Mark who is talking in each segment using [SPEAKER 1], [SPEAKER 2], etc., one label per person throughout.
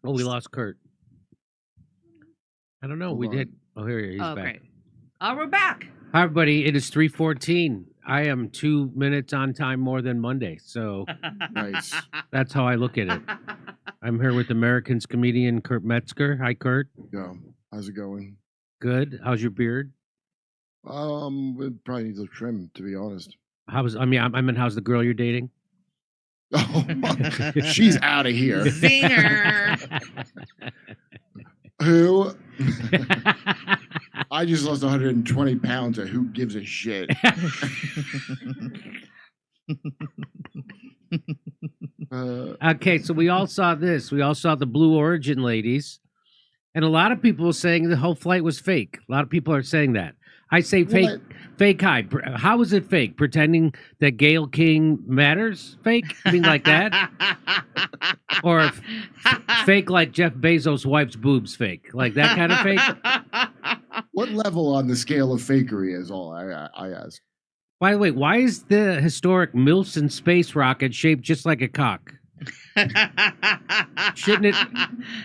[SPEAKER 1] Oh, we lost Kurt. I don't know.
[SPEAKER 2] Hold
[SPEAKER 1] We
[SPEAKER 2] on.
[SPEAKER 1] did. Oh, here he is. He's
[SPEAKER 3] Oh,
[SPEAKER 1] back.
[SPEAKER 3] great. Oh, we're back.
[SPEAKER 1] Hi, everybody. It is 3:14. I am 2 minutes on time more than Monday, so
[SPEAKER 2] Nice.
[SPEAKER 1] that's how I look at it. I'm here with Americans comedian Kurt Metzger. Hi, Kurt.
[SPEAKER 2] Yeah. How's it going?
[SPEAKER 1] Good. How's your beard?
[SPEAKER 2] It probably needs a trim, to be honest.
[SPEAKER 1] How's I mean, how's the girl you're dating?
[SPEAKER 2] Oh, she's out of here.
[SPEAKER 3] Zinger.
[SPEAKER 2] Who? I just lost 120 pounds. Who gives a shit?
[SPEAKER 1] Okay, so we all saw this. We all saw the Blue Origin ladies, and a lot of people saying the whole flight was fake. A lot of people are saying that. I say fake.
[SPEAKER 2] What?
[SPEAKER 1] Fake high. How is it fake? Pretending that Gail King matters? Fake? You mean like that? Or fake like Jeff Bezos' wife's boobs fake? Like that kind of fake?
[SPEAKER 2] What level on the scale of fakery is all I ask?
[SPEAKER 1] By the way, why is the historic Milson space rocket shaped just like a cock? Shouldn't it?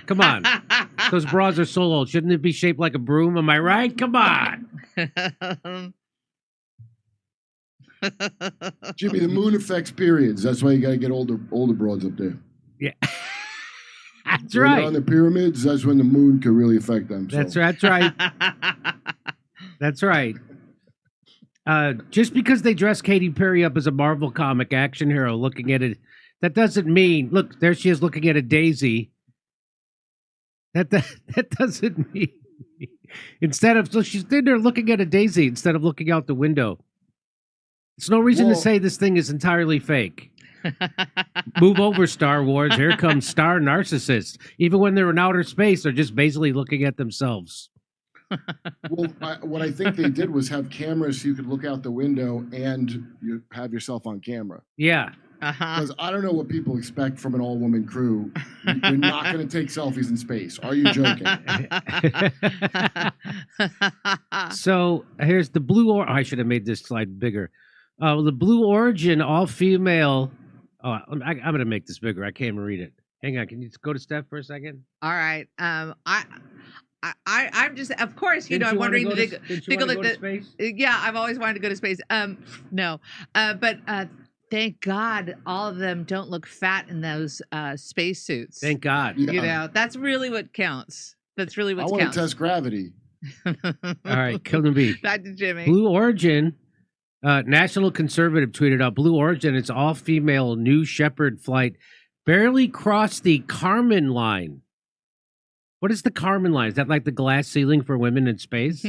[SPEAKER 1] Come on. Those bras are so old. Shouldn't it be shaped like a broom? Am I right? Come on.
[SPEAKER 2] Jimmy, the moon affects periods. That's why you got to get older broads up there.
[SPEAKER 1] Yeah. That's
[SPEAKER 2] When
[SPEAKER 1] right.
[SPEAKER 2] they're on the pyramids, that's when the moon could really affect them. So.
[SPEAKER 1] That's right. That's right. Just because they dress Katy Perry up as a Marvel comic action hero looking at it, that doesn't mean, look, there she is looking at a daisy. That doesn't mean, so she's in there looking at a daisy instead of looking out the window. There's no reason to say this thing is entirely fake. Move over, Star Wars. Here comes Star Narcissist. Even when they're in outer space, they're just basically looking at themselves.
[SPEAKER 2] Well, what I think they did was have cameras so you could look out the window and you have yourself on camera.
[SPEAKER 1] Yeah.
[SPEAKER 2] Because I don't know what people expect from an all-woman crew. You're not going to take selfies in space. Are you joking?
[SPEAKER 1] So here's the Blue I should have made this slide bigger. The Blue Origin all-female. Oh, I'm going to make this bigger. I can't even read it. Hang on. Can you go to Steph for a second?
[SPEAKER 3] All right. I'm just, of course, you know, I'm wondering.
[SPEAKER 1] Didn't you want to go to space?
[SPEAKER 3] Yeah, I've always wanted to go to space. No, but thank God all of them don't look fat in those space suits.
[SPEAKER 1] Thank God.
[SPEAKER 2] Yeah.
[SPEAKER 3] You know, that's really what counts. That's really
[SPEAKER 2] I
[SPEAKER 3] what
[SPEAKER 2] want
[SPEAKER 3] counts.
[SPEAKER 2] to test gravity.
[SPEAKER 1] All right, kill the bee.
[SPEAKER 3] Back to Jimmy.
[SPEAKER 1] Blue Origin, National Conservative tweeted out, Blue Origin, its all-female New Shepard flight barely crossed the Kármán line. What is the Kármán line? Is that like the glass ceiling for women in space?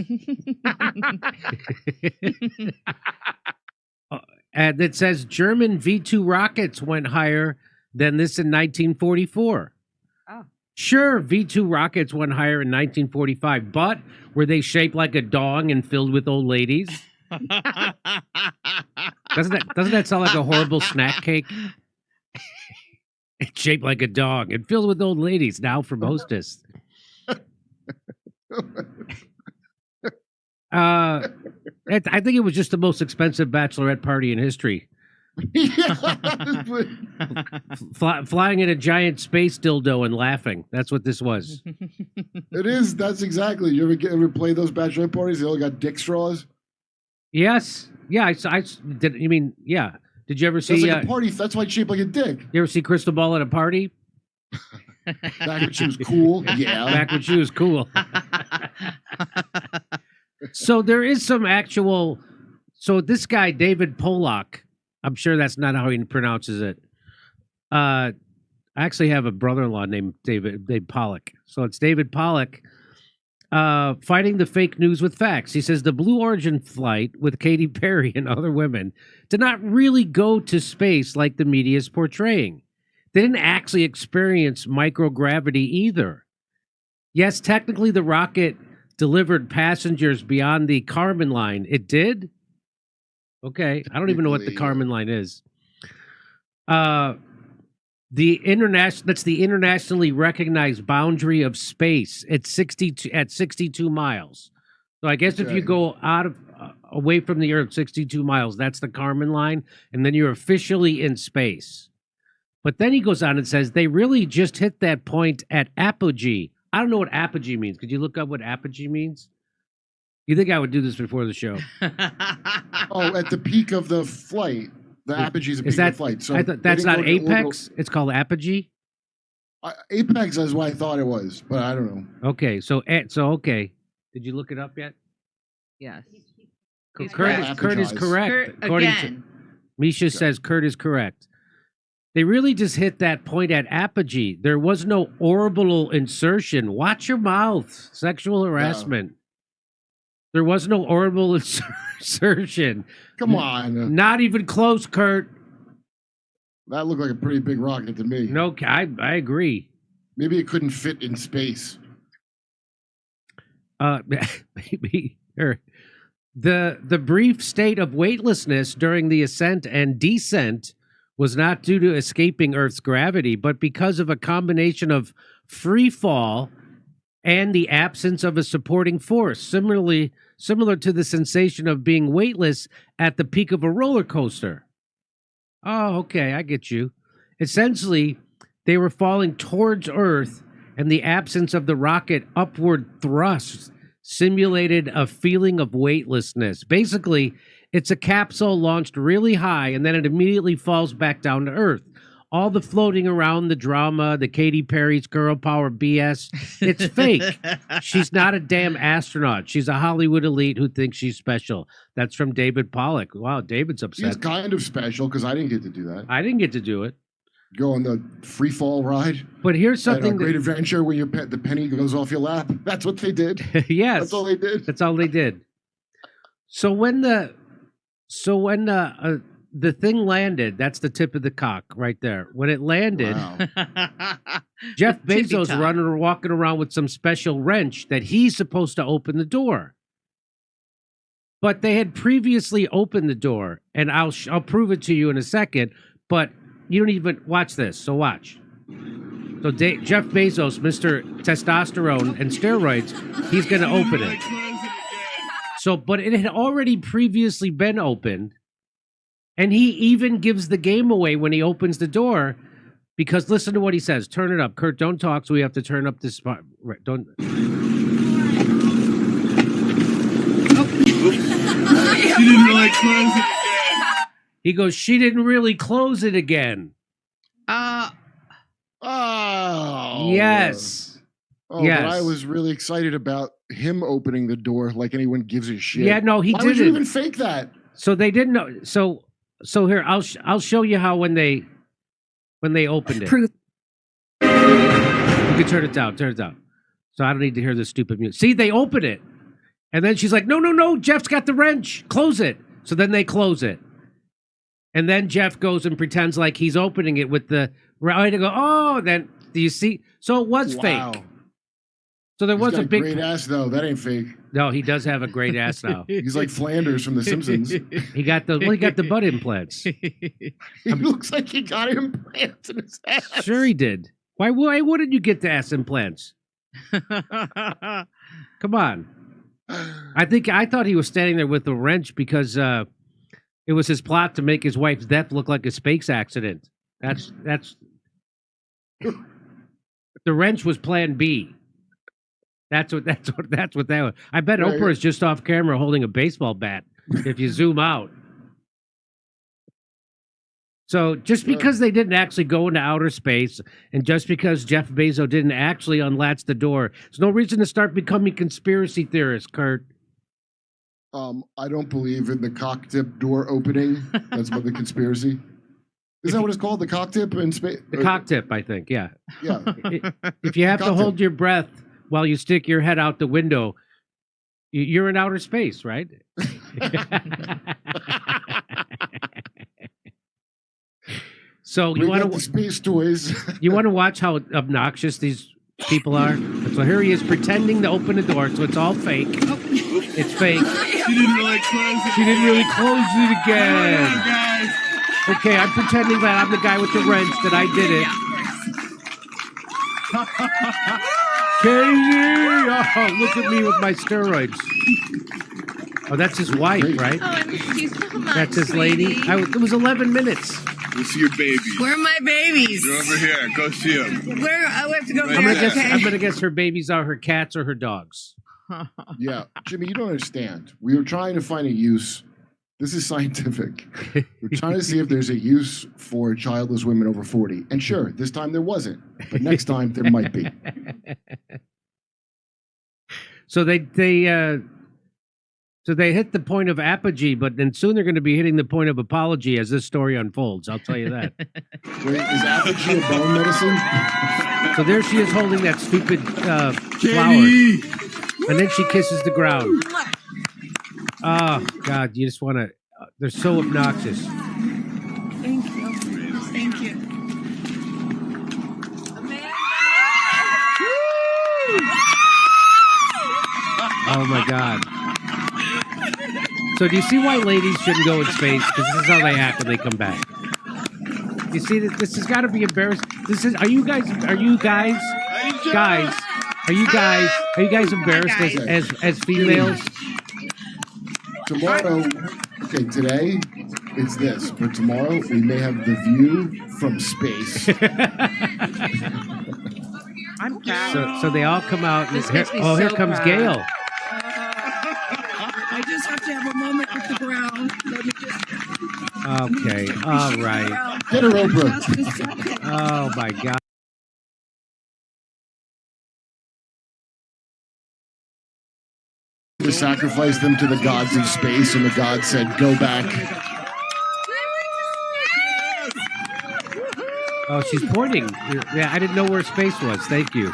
[SPEAKER 1] And it says German V2 rockets went higher than this in 1944.
[SPEAKER 3] Oh.
[SPEAKER 1] Sure, V2 rockets went higher in 1945, but were they shaped like a dong and filled with old ladies? Doesn't that sound like a horrible snack cake? It's shaped like a dog and filled with old ladies. Now from Hostess. I think it was just the most expensive bachelorette party in history. Flying in a giant space dildo and laughing. That's what this was.
[SPEAKER 2] It is. That's exactly. You ever play those bachelorette parties? They all got dick straws.
[SPEAKER 1] Yes. Yeah. I did. You mean, yeah. Did you ever see?
[SPEAKER 2] That's like a party. That's why it's shaped like a dick.
[SPEAKER 1] You ever see Crystal Ball at a party?
[SPEAKER 2] Back when she was cool. Yeah.
[SPEAKER 1] Back when she was cool. So there is some actual. So this guy, David Pollock, I'm sure that's not how he pronounces it. I actually have a brother-in-law named David Pollock. So it's David Pollock fighting the fake news with facts. He says the Blue Origin flight with Katy Perry and other women did not really go to space like the media is portraying. They didn't actually experience microgravity either. Yes, technically the rocket delivered passengers beyond the Kármán line. It did? Okay. I don't even know what the Kármán line is. That's the internationally recognized boundary of space at 62 miles. So I guess if you go away from the Earth 62 miles, that's the Kármán line, and then you're officially in space. But then he goes on and says they really just hit that point at apogee. I don't know what apogee means. Could you look up what apogee means? You think I would do this before the show?
[SPEAKER 2] Oh, at the peak of the flight. The apogee is a peak
[SPEAKER 1] Is that
[SPEAKER 2] of the flight. So
[SPEAKER 1] I thought
[SPEAKER 2] they
[SPEAKER 1] that's
[SPEAKER 2] didn't
[SPEAKER 1] not
[SPEAKER 2] go to
[SPEAKER 1] apex? It's called apogee?
[SPEAKER 2] Apex is what I thought it was, but I don't know.
[SPEAKER 1] Okay, so okay. Did you look it up yet?
[SPEAKER 3] Yes.
[SPEAKER 1] Kurt,
[SPEAKER 3] He's
[SPEAKER 1] Kurt is
[SPEAKER 2] correct.
[SPEAKER 1] correct.
[SPEAKER 3] Kurt,
[SPEAKER 1] According
[SPEAKER 3] again.
[SPEAKER 1] to Misha says Kurt is correct. They really just hit that point at apogee. There was no orbital insertion. Watch your mouth. Sexual harassment. There was no orbital insertion.
[SPEAKER 2] Come on.
[SPEAKER 1] Not even close, Kurt.
[SPEAKER 2] That looked like a pretty big rocket to me.
[SPEAKER 1] No, I agree.
[SPEAKER 2] Maybe it couldn't fit in space.
[SPEAKER 1] Maybe. The brief state of weightlessness during the ascent and descent was not due to escaping Earth's gravity, but because of a combination of free fall and the absence of a supporting force, similar to the sensation of being weightless at the peak of a roller coaster. Oh, okay, I get you. Essentially, they were falling towards Earth, and the absence of the rocket upward thrust simulated a feeling of weightlessness. Basically, it's a capsule launched really high, and then it immediately falls back down to Earth. All the floating around, the drama, the Katy Perry's girl power BS, it's fake. She's not a damn astronaut. She's a Hollywood elite who thinks she's special. That's from David Pollock. Wow, David's upset.
[SPEAKER 2] She's kind of special because I didn't get to do that.
[SPEAKER 1] I didn't get to do it.
[SPEAKER 2] Go on the free fall ride.
[SPEAKER 1] But here's something
[SPEAKER 2] Great adventure when the penny goes off your lap. That's what they did.
[SPEAKER 1] Yes.
[SPEAKER 2] That's all they did.
[SPEAKER 1] That's all they did. So when the thing landed, that's the tip of the cock right there. When it landed,
[SPEAKER 2] Wow.
[SPEAKER 1] Jeff
[SPEAKER 3] Tippy
[SPEAKER 1] Bezos
[SPEAKER 3] top.
[SPEAKER 1] walking around with some special wrench that he's supposed to open the door. But they had previously opened the door, and I'll prove it to you in a second. But you don't even watch this. So watch. So Jeff Bezos, Mr. Testosterone and Steroids, he's going to open it. So, but it had already previously been opened. And he even gives the game away when he opens the door, because listen to what he says. Turn it up. Kurt, don't talk, so we have to turn up this part. Right, don't.
[SPEAKER 4] She didn't really close it again.
[SPEAKER 1] He goes, she didn't really close it again.
[SPEAKER 2] Oh.
[SPEAKER 1] Yes.
[SPEAKER 2] Oh,
[SPEAKER 1] Yes.
[SPEAKER 2] but I was really excited about him opening the door like anyone gives a shit.
[SPEAKER 1] Yeah, no, he
[SPEAKER 2] Why would you
[SPEAKER 1] didn't.
[SPEAKER 2] even fake that?
[SPEAKER 1] So they didn't know. So here, I'll show you how when they opened it. You can turn it down. Turn it down. So I don't need to hear this stupid music. See, they open it, and then she's like, "No, Jeff's got the wrench. Close it." So then they close it, and then Jeff goes and pretends like he's opening it with the right to go. Oh, then do you see? So it was
[SPEAKER 2] Wow.
[SPEAKER 1] fake. So there
[SPEAKER 2] He's
[SPEAKER 1] was
[SPEAKER 2] got
[SPEAKER 1] a big.
[SPEAKER 2] great ass though. That ain't fake.
[SPEAKER 1] No, he does have a great ass now.
[SPEAKER 2] He's like Flanders from The Simpsons.
[SPEAKER 1] He got the butt implants.
[SPEAKER 2] He looks like he got implants in his ass.
[SPEAKER 1] Sure, he did. Why wouldn't you get the ass implants? Come on. I thought he was standing there with a wrench because it was his plot to make his wife's death look like a space accident. That's the wrench was Plan B. That's what that was. I bet
[SPEAKER 2] Yeah,
[SPEAKER 1] Oprah is just off camera holding a baseball bat. If you zoom out. So just because they didn't actually go into outer space, and just because Jeff Bezos didn't actually unlatch the door, there's no reason to start becoming conspiracy theorists, Kurt.
[SPEAKER 2] I don't believe in the cock tip door opening. That's about the conspiracy. Is that what it's called? The cock tip in space?
[SPEAKER 1] The cock tip, I think, yeah.
[SPEAKER 2] Yeah.
[SPEAKER 1] If you have to
[SPEAKER 2] Cock
[SPEAKER 1] hold
[SPEAKER 2] tip.
[SPEAKER 1] your breath while you stick your head out the window, you're in outer space, right? So you
[SPEAKER 2] We
[SPEAKER 1] want
[SPEAKER 2] got the
[SPEAKER 1] to
[SPEAKER 2] space toys.
[SPEAKER 1] you want to watch how obnoxious these people are? So here he is pretending to open the door, so it's all fake. It's fake.
[SPEAKER 4] She didn't really close it.
[SPEAKER 1] She didn't really close it
[SPEAKER 4] Come
[SPEAKER 1] again.
[SPEAKER 4] on, guys.
[SPEAKER 1] Okay, I'm pretending that I'm the guy with the wrench, that I did it. Katie! Oh, look at me with my steroids. Oh, that's his wife, right?
[SPEAKER 3] Oh, I miss you so much.
[SPEAKER 1] That's his lady.
[SPEAKER 3] sweetie.
[SPEAKER 1] It was 11 minutes.
[SPEAKER 4] Let's see your babies.
[SPEAKER 3] Where are my babies?
[SPEAKER 4] They're over here. Go see them.
[SPEAKER 3] Where? I have to go
[SPEAKER 4] I'm
[SPEAKER 3] there.
[SPEAKER 1] I'm gonna guess.
[SPEAKER 3] Okay.
[SPEAKER 1] I'm gonna guess her babies are her cats or her dogs.
[SPEAKER 2] Yeah, Jimmy, you don't understand. We were trying to find a use. This is scientific. We're trying to see if there's a use for childless women over 40. And sure, this time there wasn't, but next time there might be.
[SPEAKER 1] So they hit the point of apogee, but then soon they're going to be hitting the point of apology as this story unfolds. I'll tell you that.
[SPEAKER 2] Wait, is apogee a bone medicine?
[SPEAKER 1] So there she is holding that stupid flower,
[SPEAKER 4] Katie!
[SPEAKER 1] and then she kisses the ground. Oh God, you just want to. They're so obnoxious.
[SPEAKER 5] Thank you. Thank you.
[SPEAKER 1] Oh my God. So do you see why ladies shouldn't go in space? Because this is how they act when they come back. You see that this has got to be embarrassing. This is. Are you guys guys embarrassed as females?
[SPEAKER 2] Tomorrow, okay, today it's this, but tomorrow we may have the view from space.
[SPEAKER 3] I'm proud.
[SPEAKER 1] So they all come out. And
[SPEAKER 3] This makes me
[SPEAKER 1] here
[SPEAKER 3] so
[SPEAKER 1] comes
[SPEAKER 3] proud.
[SPEAKER 1] Gail.
[SPEAKER 5] I just have to have a moment with the ground. Let me just
[SPEAKER 1] Okay, all right.
[SPEAKER 2] Get her, Oprah.
[SPEAKER 5] just a second.
[SPEAKER 1] Oh my God.
[SPEAKER 2] To sacrifice them to the gods of space, and the gods said, "Go back."
[SPEAKER 1] Oh, she's pointing. Yeah, I didn't know where space was. Thank you.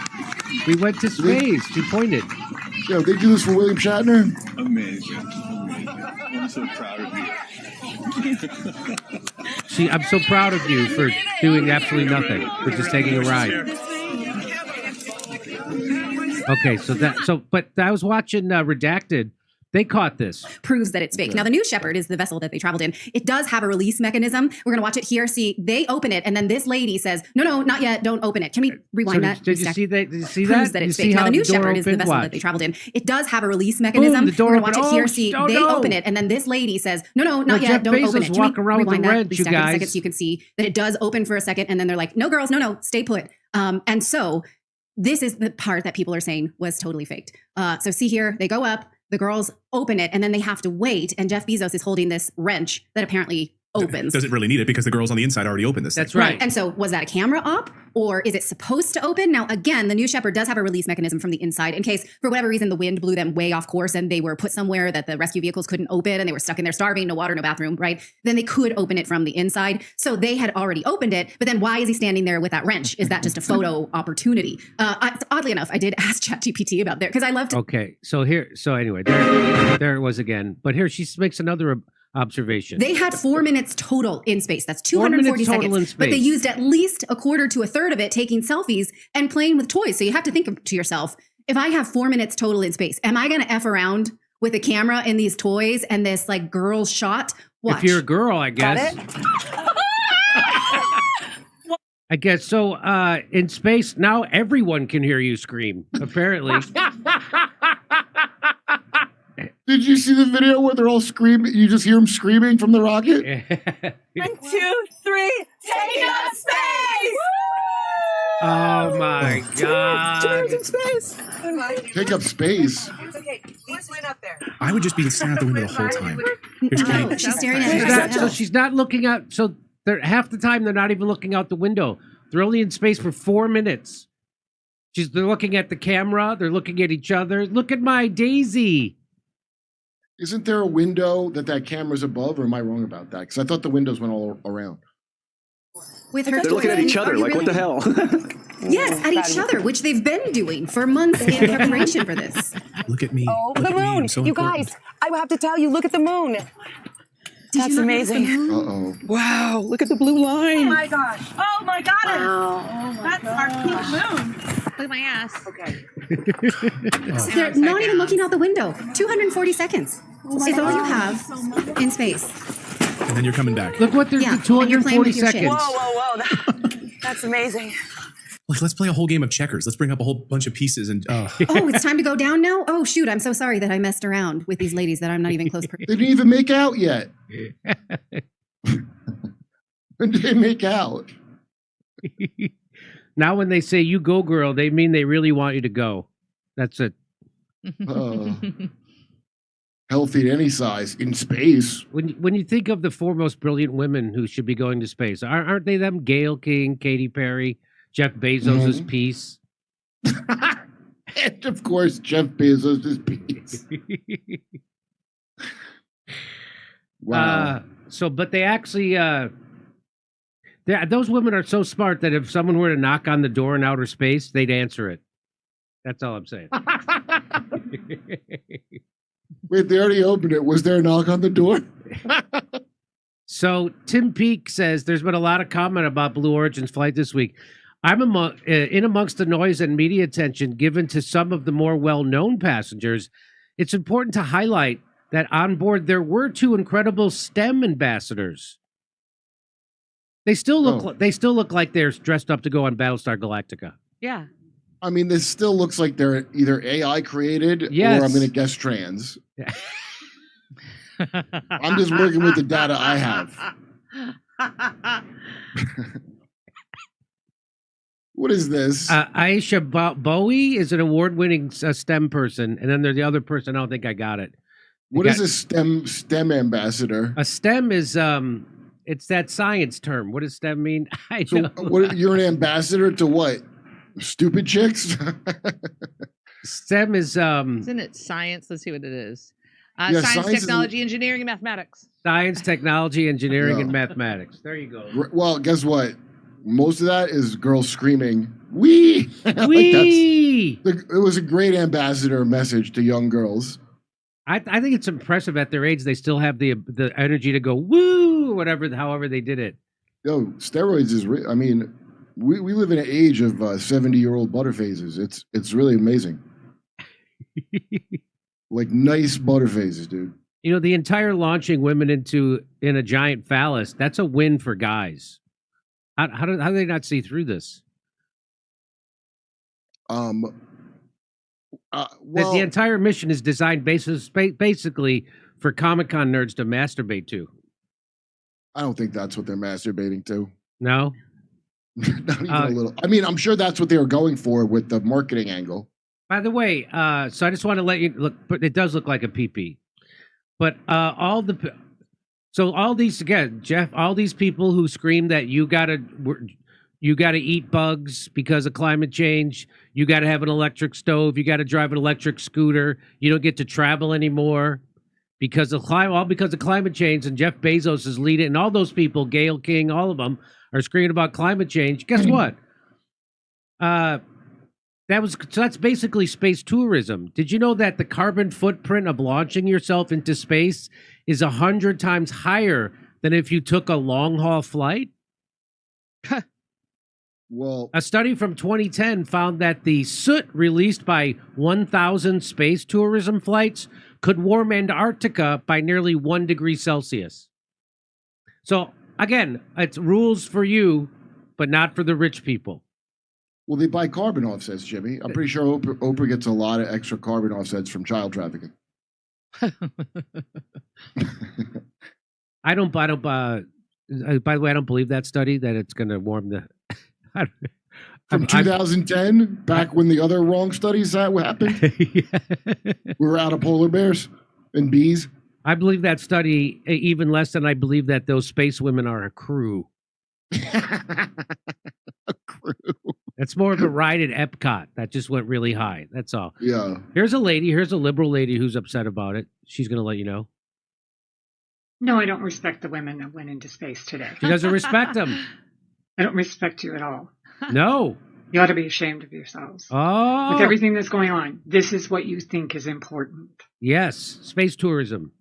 [SPEAKER 1] We went to space. She pointed.
[SPEAKER 2] Yo, they do this for William Shatner.
[SPEAKER 4] Amazing. I'm so proud of you.
[SPEAKER 1] I'm so proud of you for doing absolutely nothing, for just taking a ride. Okay, but I was watching Redacted. They caught this.
[SPEAKER 6] Proves that it's fake. Now, the New Shepard is the vessel that they traveled in. It does have a release mechanism. We're going to watch it here. See, they open it, and then this lady says, no, not yet. Don't open it. Can we rewind that?
[SPEAKER 1] Did you see that? Did you see
[SPEAKER 6] Proves
[SPEAKER 1] that?
[SPEAKER 6] that it's
[SPEAKER 1] Did you see
[SPEAKER 6] fake. Now,
[SPEAKER 1] how
[SPEAKER 6] the New
[SPEAKER 1] door
[SPEAKER 6] Shepard is the
[SPEAKER 1] opened?
[SPEAKER 6] vessel
[SPEAKER 1] Watch.
[SPEAKER 6] that they traveled in. It does have a release mechanism.
[SPEAKER 1] the door
[SPEAKER 6] We're going to watch
[SPEAKER 1] opened.
[SPEAKER 6] it here.
[SPEAKER 1] Oh,
[SPEAKER 6] See,
[SPEAKER 1] no,
[SPEAKER 6] they
[SPEAKER 1] no.
[SPEAKER 6] open it, and then this lady says, no, not
[SPEAKER 1] Jeff
[SPEAKER 6] yet. Don't
[SPEAKER 1] Bezos
[SPEAKER 6] open it. Can
[SPEAKER 1] walk
[SPEAKER 6] we
[SPEAKER 1] around with
[SPEAKER 6] rewind
[SPEAKER 1] a
[SPEAKER 6] that?
[SPEAKER 1] wrench,
[SPEAKER 6] Please
[SPEAKER 1] you
[SPEAKER 6] stack it a
[SPEAKER 1] guys.
[SPEAKER 6] second so you can see that it does open for a second, and then they're like, no, girls, no, stay put. And so this is the part that people are saying was totally faked. So see here, they go up. The girls open it, and then they have to wait. And Jeff Bezos is holding this wrench that apparently opens.
[SPEAKER 7] Doesn't really need it because the girls on the inside already opened this
[SPEAKER 1] That's
[SPEAKER 7] thing.
[SPEAKER 1] right.
[SPEAKER 6] And so was that a camera op, or is it supposed to open? Now, again, the New Shepard does have a release mechanism from the inside in case, for whatever reason, the wind blew them way off course and they were put somewhere that the rescue vehicles couldn't open and they were stuck in there starving, no water, no bathroom, right? Then they could open it from the inside. So they had already opened it, but then why is he standing there with that wrench? Is that just a photo opportunity? Oddly enough, I did ask ChatGPT about there because I love to.
[SPEAKER 1] Okay, so anyway, there it was again. But here she makes another observation.
[SPEAKER 6] They had 4 minutes total in space. That's
[SPEAKER 1] 4 minutes
[SPEAKER 6] 240
[SPEAKER 1] total
[SPEAKER 6] seconds.
[SPEAKER 1] in space.
[SPEAKER 6] But they used at least a quarter to a third of it taking selfies and playing with toys. So you have to think to yourself, if I have 4 minutes total in space, am I going to F around with a camera and these toys and this like girl shot? Watch.
[SPEAKER 1] If you're a girl, I guess. I guess so. In space now, everyone can hear you scream. Apparently,
[SPEAKER 2] Did you see the video where they're all screaming? You just hear them screaming from the rocket?
[SPEAKER 5] 1, 2, 3, take up space!
[SPEAKER 1] oh my God!
[SPEAKER 5] in space.
[SPEAKER 2] Take up space.
[SPEAKER 5] It's okay. He's went up there.
[SPEAKER 7] I would just be staring out the window the whole time. Here's
[SPEAKER 6] No,
[SPEAKER 7] Katie.
[SPEAKER 6] she's staring at
[SPEAKER 1] So,
[SPEAKER 6] herself.
[SPEAKER 1] so she's not looking out. So half the time they're not even looking out the window. They're only in space for 4 minutes. They're looking at the camera. They're looking at each other. Look at my Daisy.
[SPEAKER 2] Isn't there a window that camera's above, or am I wrong about that? Because I thought the windows went all around.
[SPEAKER 6] With her
[SPEAKER 8] They're looking at
[SPEAKER 6] toys.
[SPEAKER 8] each other
[SPEAKER 6] Are you
[SPEAKER 8] like, what the hell?
[SPEAKER 6] Yes, at each other, which they've been doing for months in preparation for this.
[SPEAKER 7] Look at me.
[SPEAKER 9] Oh,
[SPEAKER 7] Look
[SPEAKER 9] the
[SPEAKER 7] at me.
[SPEAKER 9] moon.
[SPEAKER 7] I'm so
[SPEAKER 9] You
[SPEAKER 7] important.
[SPEAKER 9] guys, I have to tell you, look at the moon. That's amazing.
[SPEAKER 2] Uh-oh.
[SPEAKER 8] Wow, look at the blue line.
[SPEAKER 5] my gosh. Oh my God.
[SPEAKER 9] Wow.
[SPEAKER 5] That's our pink moon.
[SPEAKER 3] Look at my ass.
[SPEAKER 5] Okay.
[SPEAKER 6] So they're not even looking out the window. 240 seconds. It's all you have in space.
[SPEAKER 7] And then you're coming back.
[SPEAKER 1] Look what they're
[SPEAKER 6] Yeah, and you're playing
[SPEAKER 1] 240
[SPEAKER 6] with your shit.
[SPEAKER 1] seconds.
[SPEAKER 9] Whoa. That's amazing.
[SPEAKER 7] Like, let's play a whole game of checkers. Let's bring up a whole bunch of pieces and
[SPEAKER 6] Oh, it's time to go down now? Oh, shoot. I'm so sorry that I messed around with these ladies that I'm not even close.
[SPEAKER 2] They didn't even make out yet. And they make out.
[SPEAKER 1] Now, when they say "you go, girl," they mean they really want you to go. That's it.
[SPEAKER 2] Healthy at any size in space.
[SPEAKER 1] When you think of the four most brilliant women who should be going to space, aren't they them? Gail King, Katy Perry, Jeff Bezos' piece.
[SPEAKER 2] And of course, Jeff Bezos' piece. Wow.
[SPEAKER 1] But they actually, those women are so smart that if someone were to knock on the door in outer space, they'd answer it. That's all I'm saying.
[SPEAKER 2] Wait, they already opened it. Was there a knock on the door?
[SPEAKER 1] So Tim Peake says there's been a lot of comment about Blue Origin's flight this week. I'm in amongst the noise and media attention given to some of the more well-known passengers. It's important to highlight that on board there were two incredible STEM ambassadors. They still look like they're dressed up to go on Battlestar Galactica.
[SPEAKER 3] Yeah.
[SPEAKER 2] I mean, this still looks like they're either AI created or I'm going to guess trans. I'm just working with the data I have. What is this?
[SPEAKER 1] Aisha Bowie is an award-winning STEM person, and then there's the other person. I don't think I got it.
[SPEAKER 2] What is a STEM ambassador?
[SPEAKER 1] A STEM is it's that science term. What does STEM mean?
[SPEAKER 2] You're an ambassador to what? Stupid chicks?
[SPEAKER 1] STEM is
[SPEAKER 3] Isn't it science? Let's see what it is. Science, technology, engineering, and mathematics.
[SPEAKER 1] Science, technology, engineering, and mathematics. There you go.
[SPEAKER 2] Well, guess what? Most of that is girls screaming, "Wee!"
[SPEAKER 1] Wee!
[SPEAKER 2] It was a great ambassador message to young girls.
[SPEAKER 1] I think it's impressive at their age they still have the energy to go woo, however they did it.
[SPEAKER 2] Yo, steroids is. I mean, we live in an age of 70-year-old butterfaces. It's really amazing. Like nice butterfaces, dude.
[SPEAKER 1] You know, the entire launching women in a giant phallus, that's a win for guys. How do they not see through this?
[SPEAKER 2] Well,
[SPEAKER 1] the entire mission is designed basically for Comic-Con nerds to masturbate to.
[SPEAKER 2] I don't think that's what they're masturbating to.
[SPEAKER 1] No?
[SPEAKER 2] Not even a little. I mean, I'm sure that's what they were going for with the marketing angle.
[SPEAKER 1] By the way, so I just want to let you look, but it does look like a PP. But all these again, Jeff, all these people who scream that you gotta eat bugs because of climate change, you gotta have an electric stove, you gotta drive an electric scooter, you don't get to travel anymore because of climate change, and Jeff Bezos is leading, and all those people, Gail King, all of them are screaming about climate change. Guess what? That's basically space tourism. Did you know that the carbon footprint of launching yourself into space is 100 times higher than if you took a long haul flight?
[SPEAKER 2] Well,
[SPEAKER 1] a study from 2010 found that the soot released by 1,000 space tourism flights could warm Antarctica by nearly 1 degree Celsius. So again, it's rules for you, but not for the rich people.
[SPEAKER 2] Well, they buy carbon offsets, Jimmy. I'm pretty sure Oprah gets a lot of extra carbon offsets from child trafficking.
[SPEAKER 1] By the way, I don't believe that study that it's going to warm the.
[SPEAKER 2] From 2010, back when the other wrong studies happened, we were out of polar bears and bees.
[SPEAKER 1] I believe that study even less than I believe that those space women are a crew.
[SPEAKER 2] A crew.
[SPEAKER 1] It's more of a ride at Epcot that just went really high. That's all.
[SPEAKER 2] Yeah.
[SPEAKER 1] Here's a liberal lady who's upset about it. She's going to let you know.
[SPEAKER 10] No, I don't respect the women that went into space today.
[SPEAKER 1] She doesn't respect them.
[SPEAKER 10] I don't respect you at all.
[SPEAKER 1] No.
[SPEAKER 10] You ought to be ashamed of yourselves.
[SPEAKER 1] Oh.
[SPEAKER 10] With everything that's going on, this is what you think is important.
[SPEAKER 1] Yes. Space tourism.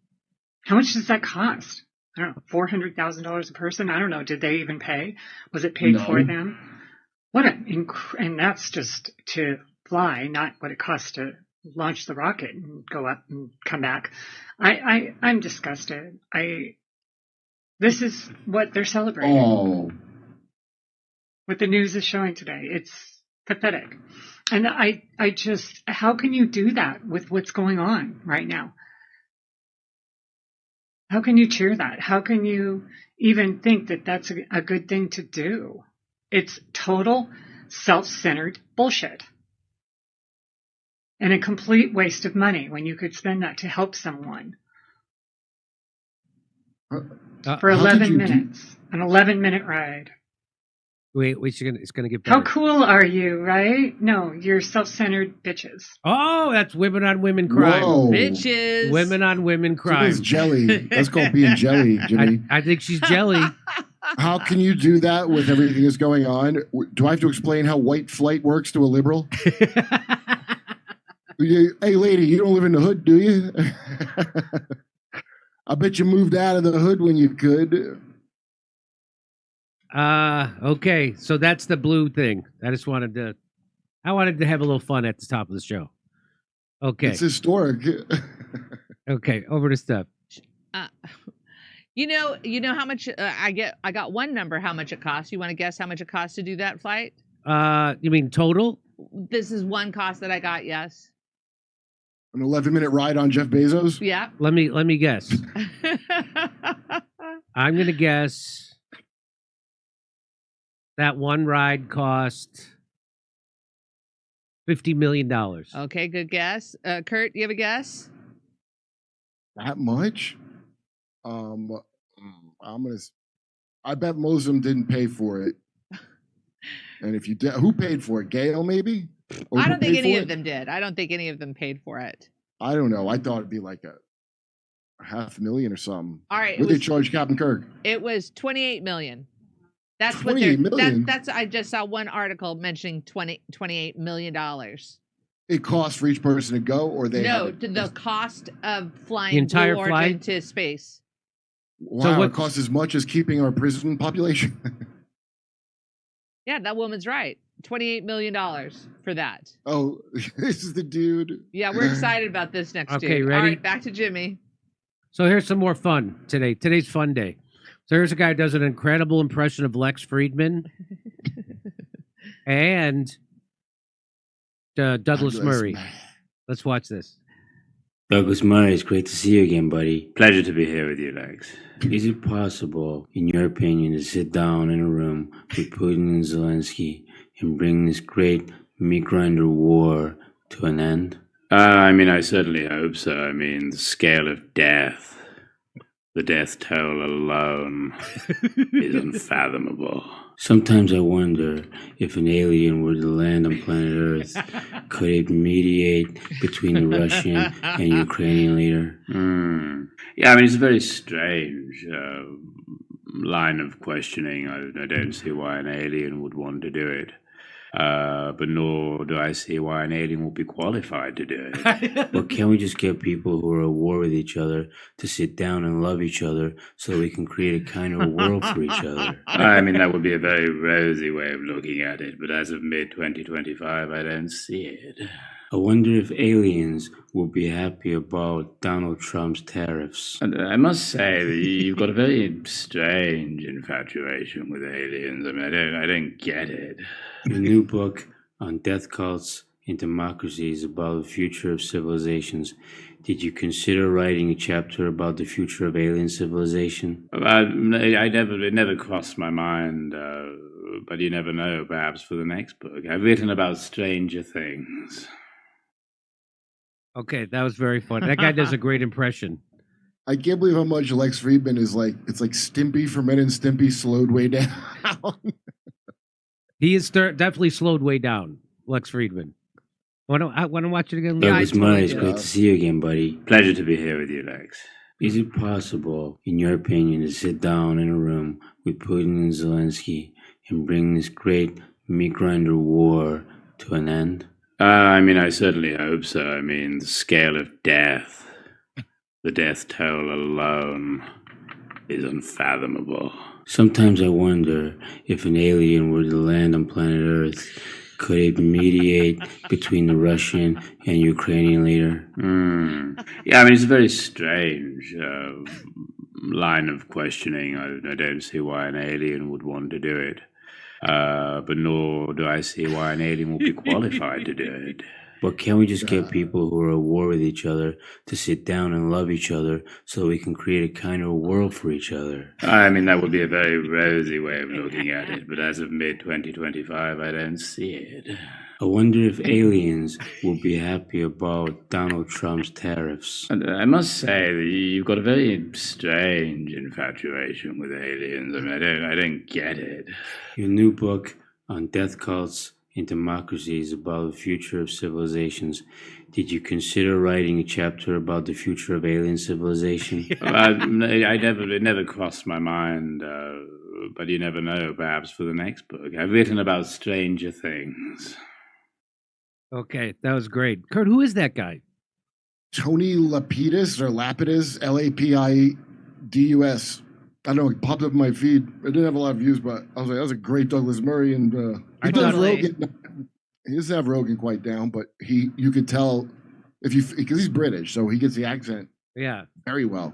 [SPEAKER 10] How much does that cost? I don't know, $400,000 a person? I don't know. Did they even pay? Was it paid for them? And that's just to fly, not what it costs to launch the rocket and go up and come back. I'm disgusted. This is what they're celebrating.
[SPEAKER 2] Oh.
[SPEAKER 10] What the news is showing today. It's pathetic. And I just, how can you do that with what's going on right now? How can you cheer that? How can you even think that that's a good thing to do? It's total self-centered bullshit. And a complete waste of money when you could spend that to help someone. For 11 minutes. An 11-minute ride.
[SPEAKER 1] Wait, it's gonna get better.
[SPEAKER 10] How cool are you, right? No, you're self-centered bitches.
[SPEAKER 1] Oh, that's women on women crime.
[SPEAKER 2] Whoa.
[SPEAKER 3] Bitches.
[SPEAKER 1] Women on women crime.
[SPEAKER 2] Someone's jelly. That's called being jelly, Jimmy.
[SPEAKER 1] I think she's jelly.
[SPEAKER 2] How can you do that with everything that's going on? Do I have to explain how white flight works to a liberal? Hey, lady, you don't live in the hood, do you? I bet you moved out of the hood when you could.
[SPEAKER 1] Okay, so that's the blue thing. I wanted to have a little fun at the top of the show. Okay.
[SPEAKER 2] It's historic.
[SPEAKER 1] Okay, over to Steph.
[SPEAKER 3] You know how much I got one number how much it costs. You want to guess how much it costs to do that flight?
[SPEAKER 1] You mean total?
[SPEAKER 3] This is one cost that I got, yes.
[SPEAKER 2] An 11-minute ride on Jeff Bezos?
[SPEAKER 3] Yeah.
[SPEAKER 1] Let me guess. I'm gonna guess that one ride cost $50 million.
[SPEAKER 3] Okay, good guess. Kurt, you have a guess?
[SPEAKER 2] That much? I bet most of them didn't pay for it. And if you did, who paid for it? Gail, maybe?
[SPEAKER 3] I don't think any of them did. I don't think any of them paid for it.
[SPEAKER 2] I don't know. I thought it'd be like a $500,000 or something.
[SPEAKER 3] All right.
[SPEAKER 2] What did they charge Captain Kirk?
[SPEAKER 3] It was $28 million. That's
[SPEAKER 2] $28 million?
[SPEAKER 3] That's I just saw one article mentioning $28 million.
[SPEAKER 2] It costs for each person to go, or they
[SPEAKER 3] the cost of flying
[SPEAKER 1] The entire
[SPEAKER 3] Blue Origin
[SPEAKER 1] flight?
[SPEAKER 3] to space.
[SPEAKER 2] Wow,
[SPEAKER 1] So
[SPEAKER 2] it costs as much as keeping our prison population.
[SPEAKER 3] Yeah, that woman's right. $28 million for that.
[SPEAKER 2] Oh, this is the dude.
[SPEAKER 3] Yeah, we're excited about this next
[SPEAKER 1] Okay,
[SPEAKER 3] dude.
[SPEAKER 1] ready?
[SPEAKER 3] All right, back to Jimmy.
[SPEAKER 1] So here's some more fun today. Today's fun day. So here's a guy who does an incredible impression of Lex Friedman and Douglas Murray. Let's watch this.
[SPEAKER 11] Douglas Murray, it's great to see you again, buddy. Pleasure to be here with you, Lex. Is it possible, in your opinion, to sit down in a room with Putin and Zelensky and bring this great meat-grinder war to an end?
[SPEAKER 12] I certainly hope so. The scale of death, the death toll alone is unfathomable.
[SPEAKER 11] Sometimes I wonder if an alien were to land on planet Earth, could it mediate between the Russian and Ukrainian leader?
[SPEAKER 12] Yeah, it's a very strange line of questioning. I don't see why an alien would want to do it. But nor do I see why an alien would be qualified to do it.
[SPEAKER 11] Well, can't we just get people who are at war with each other to sit down and love each other so we can create a kind of a world for each other?
[SPEAKER 12] That would be a very rosy way of looking at it, but as of mid-2025, I don't see it.
[SPEAKER 11] I wonder if aliens will be happy about Donald Trump's tariffs.
[SPEAKER 12] And I must say that you've got a very strange infatuation with aliens. I don't get it.
[SPEAKER 11] Your new book on death cults and democracies about the future of civilizations. Did you consider writing a chapter about the future of alien civilization?
[SPEAKER 12] It never crossed my mind, but you never know, perhaps for the next book. I've written about stranger things.
[SPEAKER 1] Okay, that was very fun. That guy does a great impression.
[SPEAKER 2] I can't believe how much Lex Friedman is like. It's like Stimpy from Ren and Stimpy slowed way down.
[SPEAKER 1] He is definitely slowed way down, Lex Friedman. Want to watch it again?
[SPEAKER 11] Douglas Murray, it's great to see you again, buddy.
[SPEAKER 12] Pleasure to be here with you, Lex.
[SPEAKER 11] Is it possible, in your opinion, to sit down in a room with Putin and Zelensky and bring this great meat-grinder war to an end?
[SPEAKER 12] I certainly hope so. The scale of death, the death toll alone is unfathomable.
[SPEAKER 11] Sometimes I wonder if an alien were to land on planet Earth, could it mediate between the Russian and Ukrainian leader?
[SPEAKER 12] Yeah, it's a very strange line of questioning. I don't see why an alien would want to do it. But nor do I see why an alien would be qualified to do it.
[SPEAKER 11] But can we just get people who are at war with each other to sit down and love each other so we can create a kinder world for each other?
[SPEAKER 12] I mean, that would be a very rosy way of looking at it, but as of mid-2025, I don't see it.
[SPEAKER 11] I wonder if aliens will be happy about Donald Trump's tariffs.
[SPEAKER 12] And I must say that you've got a very strange infatuation with aliens. I mean, I don't get it.
[SPEAKER 11] Your new book on death cults and democracies about the future of civilizations. Did you consider writing a chapter about the future of alien civilization?
[SPEAKER 12] It never crossed my mind, but you never know, perhaps for the next book. I've written about stranger things.
[SPEAKER 1] Okay, that was great. Kurt, who is that guy?
[SPEAKER 2] Tony Lapidus or Lapidus, Lapidus. I don't know, it popped up in my feed. It didn't have a lot of views, but I was like, that was a great Douglas Murray. And he does Rogan. He doesn't have Rogan quite down, but you could tell because he's British, so he gets the accent very well.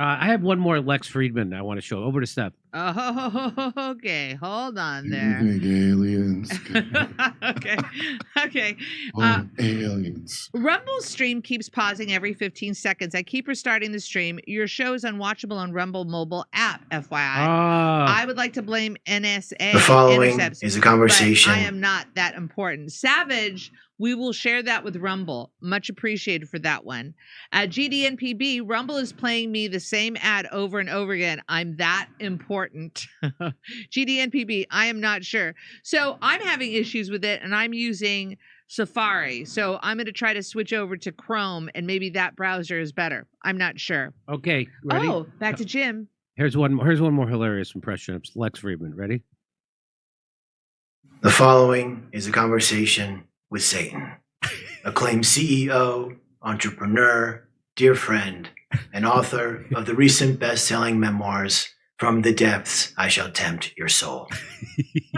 [SPEAKER 1] I have one more Lex Friedman I want to show. Over to Steph.
[SPEAKER 3] Oh, okay. Hold on there.
[SPEAKER 2] You think aliens?
[SPEAKER 3] Okay.
[SPEAKER 2] Aliens.
[SPEAKER 3] Rumble's stream keeps pausing every 15 seconds. I keep restarting the stream. Your show is unwatchable on Rumble mobile app, FYI. I would like to blame NSA.
[SPEAKER 13] The following is a conversation.
[SPEAKER 3] I am not that important. Savage, we will share that with Rumble. Much appreciated for that one. GDNPB, Rumble is playing me the same ad over and over again. I'm that important. GDNPB, I am not sure. So I'm having issues with it, and I'm using Safari. So I'm going to try to switch over to Chrome, and maybe that browser is better. I'm not sure.
[SPEAKER 1] Okay, ready?
[SPEAKER 3] Oh, back to Jim.
[SPEAKER 1] Here's one more hilarious impression of Lex Friedman. Ready?
[SPEAKER 13] The following is a conversation with Satan, acclaimed CEO, entrepreneur, dear friend, and author of the recent best-selling memoirs, From the Depths I Shall Tempt Your Soul.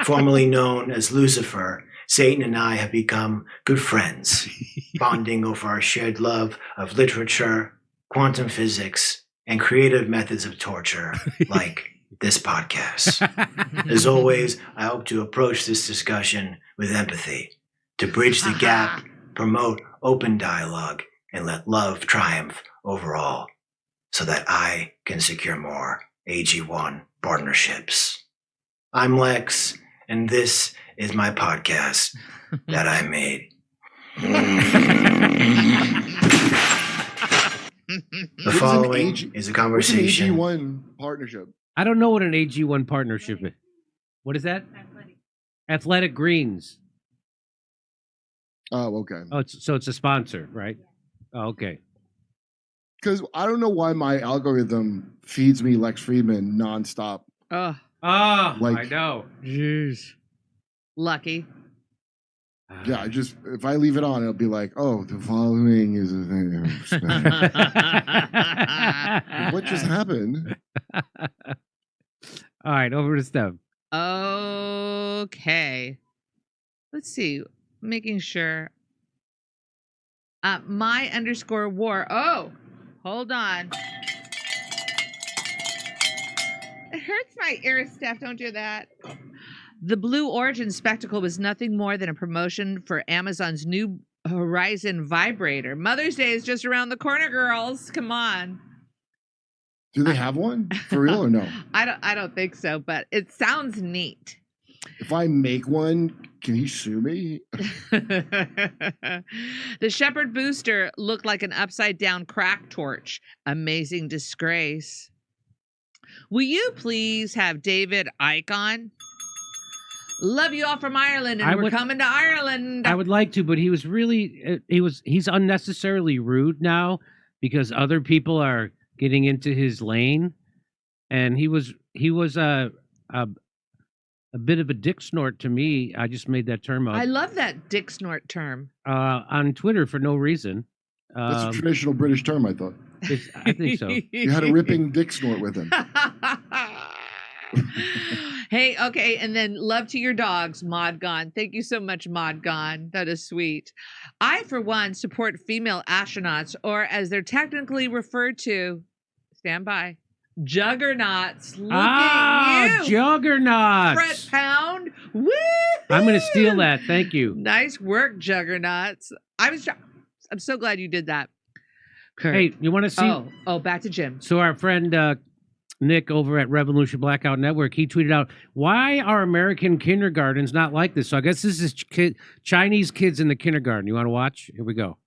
[SPEAKER 13] Formerly known as Lucifer, Satan and I have become good friends, bonding over our shared love of literature, quantum physics, and creative methods of torture, like this podcast. As always, I hope to approach this discussion with empathy, to bridge the gap, promote open dialogue, and let love triumph over all, so that I can secure more AG1 partnerships. I'm Lex, and this is my podcast that I made. The following is a conversation.
[SPEAKER 2] What's an AG1 partnership?
[SPEAKER 1] I don't know what an AG1 partnership is. What is that? Athletic Greens.
[SPEAKER 2] Oh, okay.
[SPEAKER 1] Oh, so it's a sponsor, right? Oh, okay.
[SPEAKER 2] Because I don't know why my algorithm feeds me Lex Friedman nonstop.
[SPEAKER 3] Oh,
[SPEAKER 2] like,
[SPEAKER 1] I know.
[SPEAKER 3] Jeez. Lucky.
[SPEAKER 2] Yeah, if I leave it on, it'll be like, oh, the following is a thing. What just happened?
[SPEAKER 1] All right, over to Steph.
[SPEAKER 3] Okay. Let's see. Making sure. My_war. Oh, hold on. It hurts my ears, Steph. Don't do that. The Blue Origin spectacle was nothing more than a promotion for Amazon's new Horizon vibrator. Mother's Day is just around the corner, girls. Come on.
[SPEAKER 2] Do they have one for real or no?
[SPEAKER 3] I don't think so, but it sounds neat.
[SPEAKER 2] If I make one, can he sue me?
[SPEAKER 3] The Shepherd booster looked like an upside down crack torch. Amazing disgrace. Will you please have David Icke on? Love you all from Ireland, and we're coming to Ireland.
[SPEAKER 1] I would like to, but he was really he's unnecessarily rude now because other people are getting into his lane, and he was a bit of a dick snort to me. I just made that term up.
[SPEAKER 3] I love that dick snort term
[SPEAKER 1] on Twitter for no reason.
[SPEAKER 2] That's a traditional British term, I thought.
[SPEAKER 1] I think so.
[SPEAKER 2] You had a ripping dick snort with him.
[SPEAKER 3] Hey, okay, and then love to your dogs, Modgon. Thank you so much, Modgon. That is sweet. I, for one, support female astronauts, or as they're technically referred to, stand by, juggernauts. Look at you.
[SPEAKER 1] Juggernauts.
[SPEAKER 3] Fred Pound. Woo!
[SPEAKER 1] I'm going to steal that. Thank you.
[SPEAKER 3] Nice work, Juggernauts. I'm so glad you did that. Kurt.
[SPEAKER 1] Hey, you want to see?
[SPEAKER 3] Oh, back to Jim.
[SPEAKER 1] So our friend Nick over at Revolution Blackout Network, he tweeted out, "Why are American kindergartens not like this?" So I guess this is Chinese kids in the kindergarten. You want to watch? Here we go.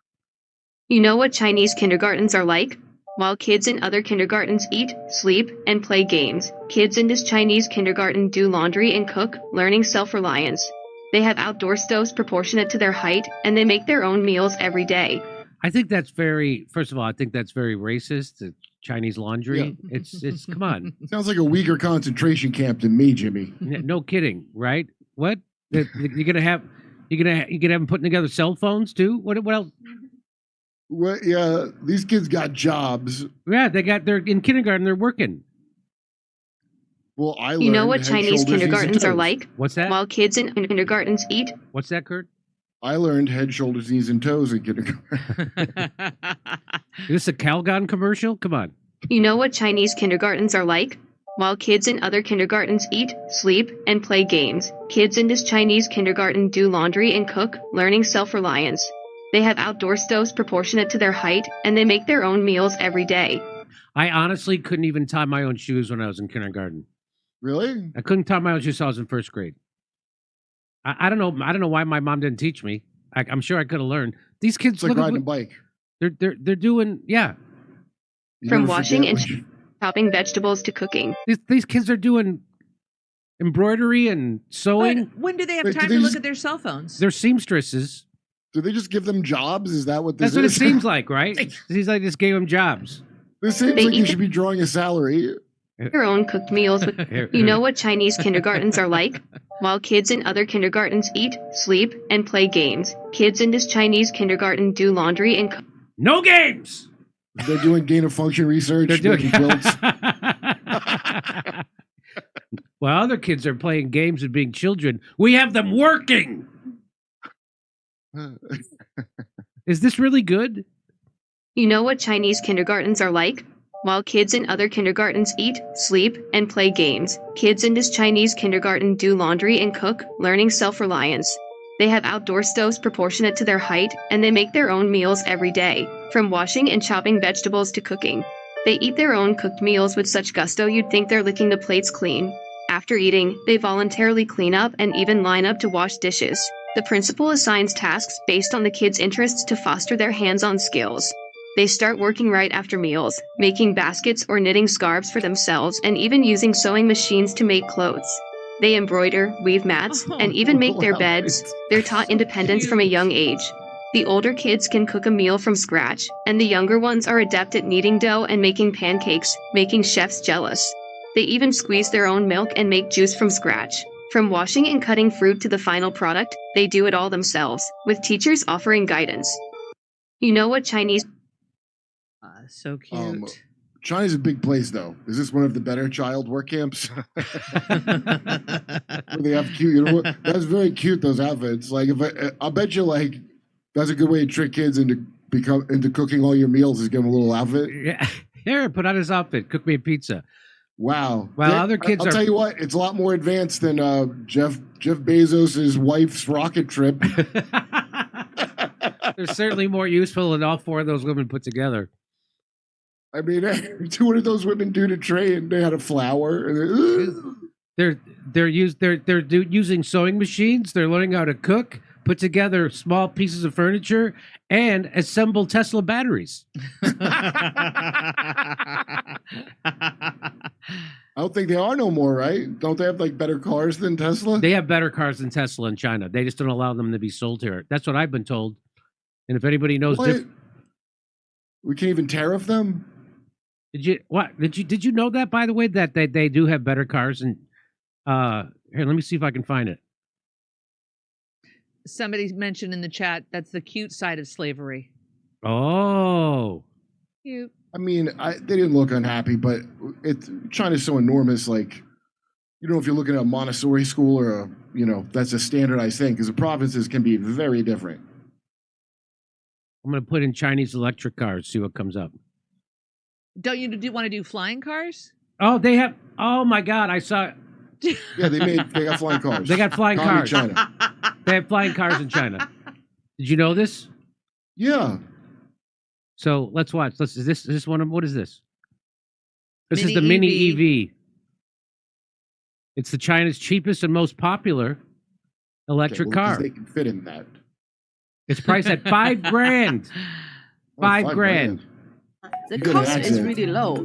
[SPEAKER 14] You know what Chinese kindergartens are like? While kids in other kindergartens eat, sleep, and play games, kids in this Chinese kindergarten do laundry and cook, learning self-reliance. They have outdoor stoves proportionate to their height, and they make their own meals every day.
[SPEAKER 1] I think that's first of all, I think that's very racist. Chinese laundry. Yeah. It's come on.
[SPEAKER 2] Sounds like a weaker concentration camp than me, Jimmy.
[SPEAKER 1] No kidding, right? What? You're gonna have them putting together cell phones too? What else?
[SPEAKER 2] Well, yeah, these kids got jobs.
[SPEAKER 1] Yeah, they're in kindergarten, they're working.
[SPEAKER 2] Well, I learned
[SPEAKER 14] You know what Chinese kindergartens are like?
[SPEAKER 1] What's that?
[SPEAKER 14] While kids in kindergartens eat.
[SPEAKER 1] What's that, Kurt?
[SPEAKER 2] I learned head, shoulders, knees, and toes in kindergarten.
[SPEAKER 1] Is this a Calgon commercial? Come on.
[SPEAKER 14] You know what Chinese kindergartens are like? While kids in other kindergartens eat, sleep, and play games, kids in this Chinese kindergarten do laundry and cook, learning self-reliance. They have outdoor stoves proportionate to their height, and they make their own meals every day.
[SPEAKER 1] I honestly couldn't even tie my own shoes when I was in kindergarten.
[SPEAKER 2] Really?
[SPEAKER 1] I couldn't tie my own shoes until I was in first grade. I don't know. I don't know why my mom didn't teach me. I'm sure I could have learned. These kids
[SPEAKER 2] it's like riding a bike.
[SPEAKER 1] They're doing
[SPEAKER 14] From washing and chopping vegetables to cooking.
[SPEAKER 1] These kids are doing embroidery and sewing.
[SPEAKER 3] When do they have time to look at their cell phones?
[SPEAKER 1] They're seamstresses.
[SPEAKER 2] Do they just give them jobs? Is that what this is?
[SPEAKER 1] That's what it seems like, right? It seems like just gave them jobs.
[SPEAKER 2] This seems like you should be drawing a salary.
[SPEAKER 14] Their own cooked meals. You know what Chinese kindergartens are like? While kids in other kindergartens eat, sleep, and play games, kids in this Chinese kindergarten do laundry and cook.
[SPEAKER 1] No games!
[SPEAKER 2] They're doing gain of function research.
[SPEAKER 1] They're doing
[SPEAKER 2] quilts.
[SPEAKER 1] While other kids are playing games and being children, we have them working. Is this really good?
[SPEAKER 14] You know what Chinese kindergartens are like? While kids in other kindergartens eat, sleep, and play games, kids in this Chinese kindergarten do laundry and cook, learning self-reliance. They have outdoor stoves proportionate to their height, and they make their own meals every day, from washing and chopping vegetables to cooking. They eat their own cooked meals with such gusto you'd think they're licking the plates clean. After eating, they voluntarily clean up and even line up to wash dishes. The principal assigns tasks based on the kids' interests to foster their hands-on skills. They start working right after meals, making baskets or knitting scarves for themselves, and even using sewing machines to make clothes. They embroider, weave mats, and even make their beds. They're taught independence from a young age. The older kids can cook a meal from scratch, and the younger ones are adept at kneading dough and making pancakes, making chefs jealous. They even squeeze their own milk and make juice from scratch. From washing and cutting fruit to the final product, they do it all themselves, with teachers offering guidance. You know what Chinese...
[SPEAKER 3] So cute.
[SPEAKER 2] China's a big place, though. Is this one of the better child work camps? Where they have cute, you know what? That's very cute, those outfits. Like, I'll bet you, like, that's a good way to trick kids into cooking all your meals is give them a little outfit.
[SPEAKER 1] Yeah. Here, put on his outfit. Cook me a pizza.
[SPEAKER 2] Wow.
[SPEAKER 1] While other kids
[SPEAKER 2] I'll tell you what, it's a lot more advanced than Jeff Bezos' wife's rocket trip.
[SPEAKER 1] They're certainly more useful than all four of those women put together.
[SPEAKER 2] I mean, what did those women do to train? They had a flour.
[SPEAKER 1] They're using sewing machines. They're learning how to cook, put together small pieces of furniture, and assemble Tesla batteries.
[SPEAKER 2] I don't think they are no more, right? Don't they have like better cars than Tesla?
[SPEAKER 1] They have better cars than Tesla in China. They just don't allow them to be sold here. That's what I've been told. And if anybody knows,
[SPEAKER 2] we can't even tariff them.
[SPEAKER 1] Did you know that, by the way, that they do have better cars? And here, let me see if I can find it.
[SPEAKER 3] Somebody mentioned in the chat that's the cute side of slavery.
[SPEAKER 1] Oh,
[SPEAKER 3] cute.
[SPEAKER 2] I mean, they didn't look unhappy, but China's so enormous. Like, you know, if you're looking at a Montessori school or that's a standardized thing, because the provinces can be very different.
[SPEAKER 1] I'm going to put in Chinese electric cars, see what comes up.
[SPEAKER 3] Don't you want to do flying cars?
[SPEAKER 1] Oh, they have. Oh my God, I saw.
[SPEAKER 2] Yeah, they got flying cars.
[SPEAKER 1] They got flying cars.
[SPEAKER 2] China.
[SPEAKER 1] They have flying cars in China. Did you know this?
[SPEAKER 2] Yeah.
[SPEAKER 1] So let's watch. Is this one of what is this? This is
[SPEAKER 3] Mini
[SPEAKER 1] the Mini
[SPEAKER 3] EV.
[SPEAKER 1] EV. It's the China's cheapest and most popular electric
[SPEAKER 2] Okay, well, 'cause
[SPEAKER 1] car.
[SPEAKER 2] they can fit in that.
[SPEAKER 1] It's priced at $5,000.
[SPEAKER 2] Oh,
[SPEAKER 1] $5,000.
[SPEAKER 5] The
[SPEAKER 2] You got an
[SPEAKER 5] cost is
[SPEAKER 2] accent.
[SPEAKER 5] really low,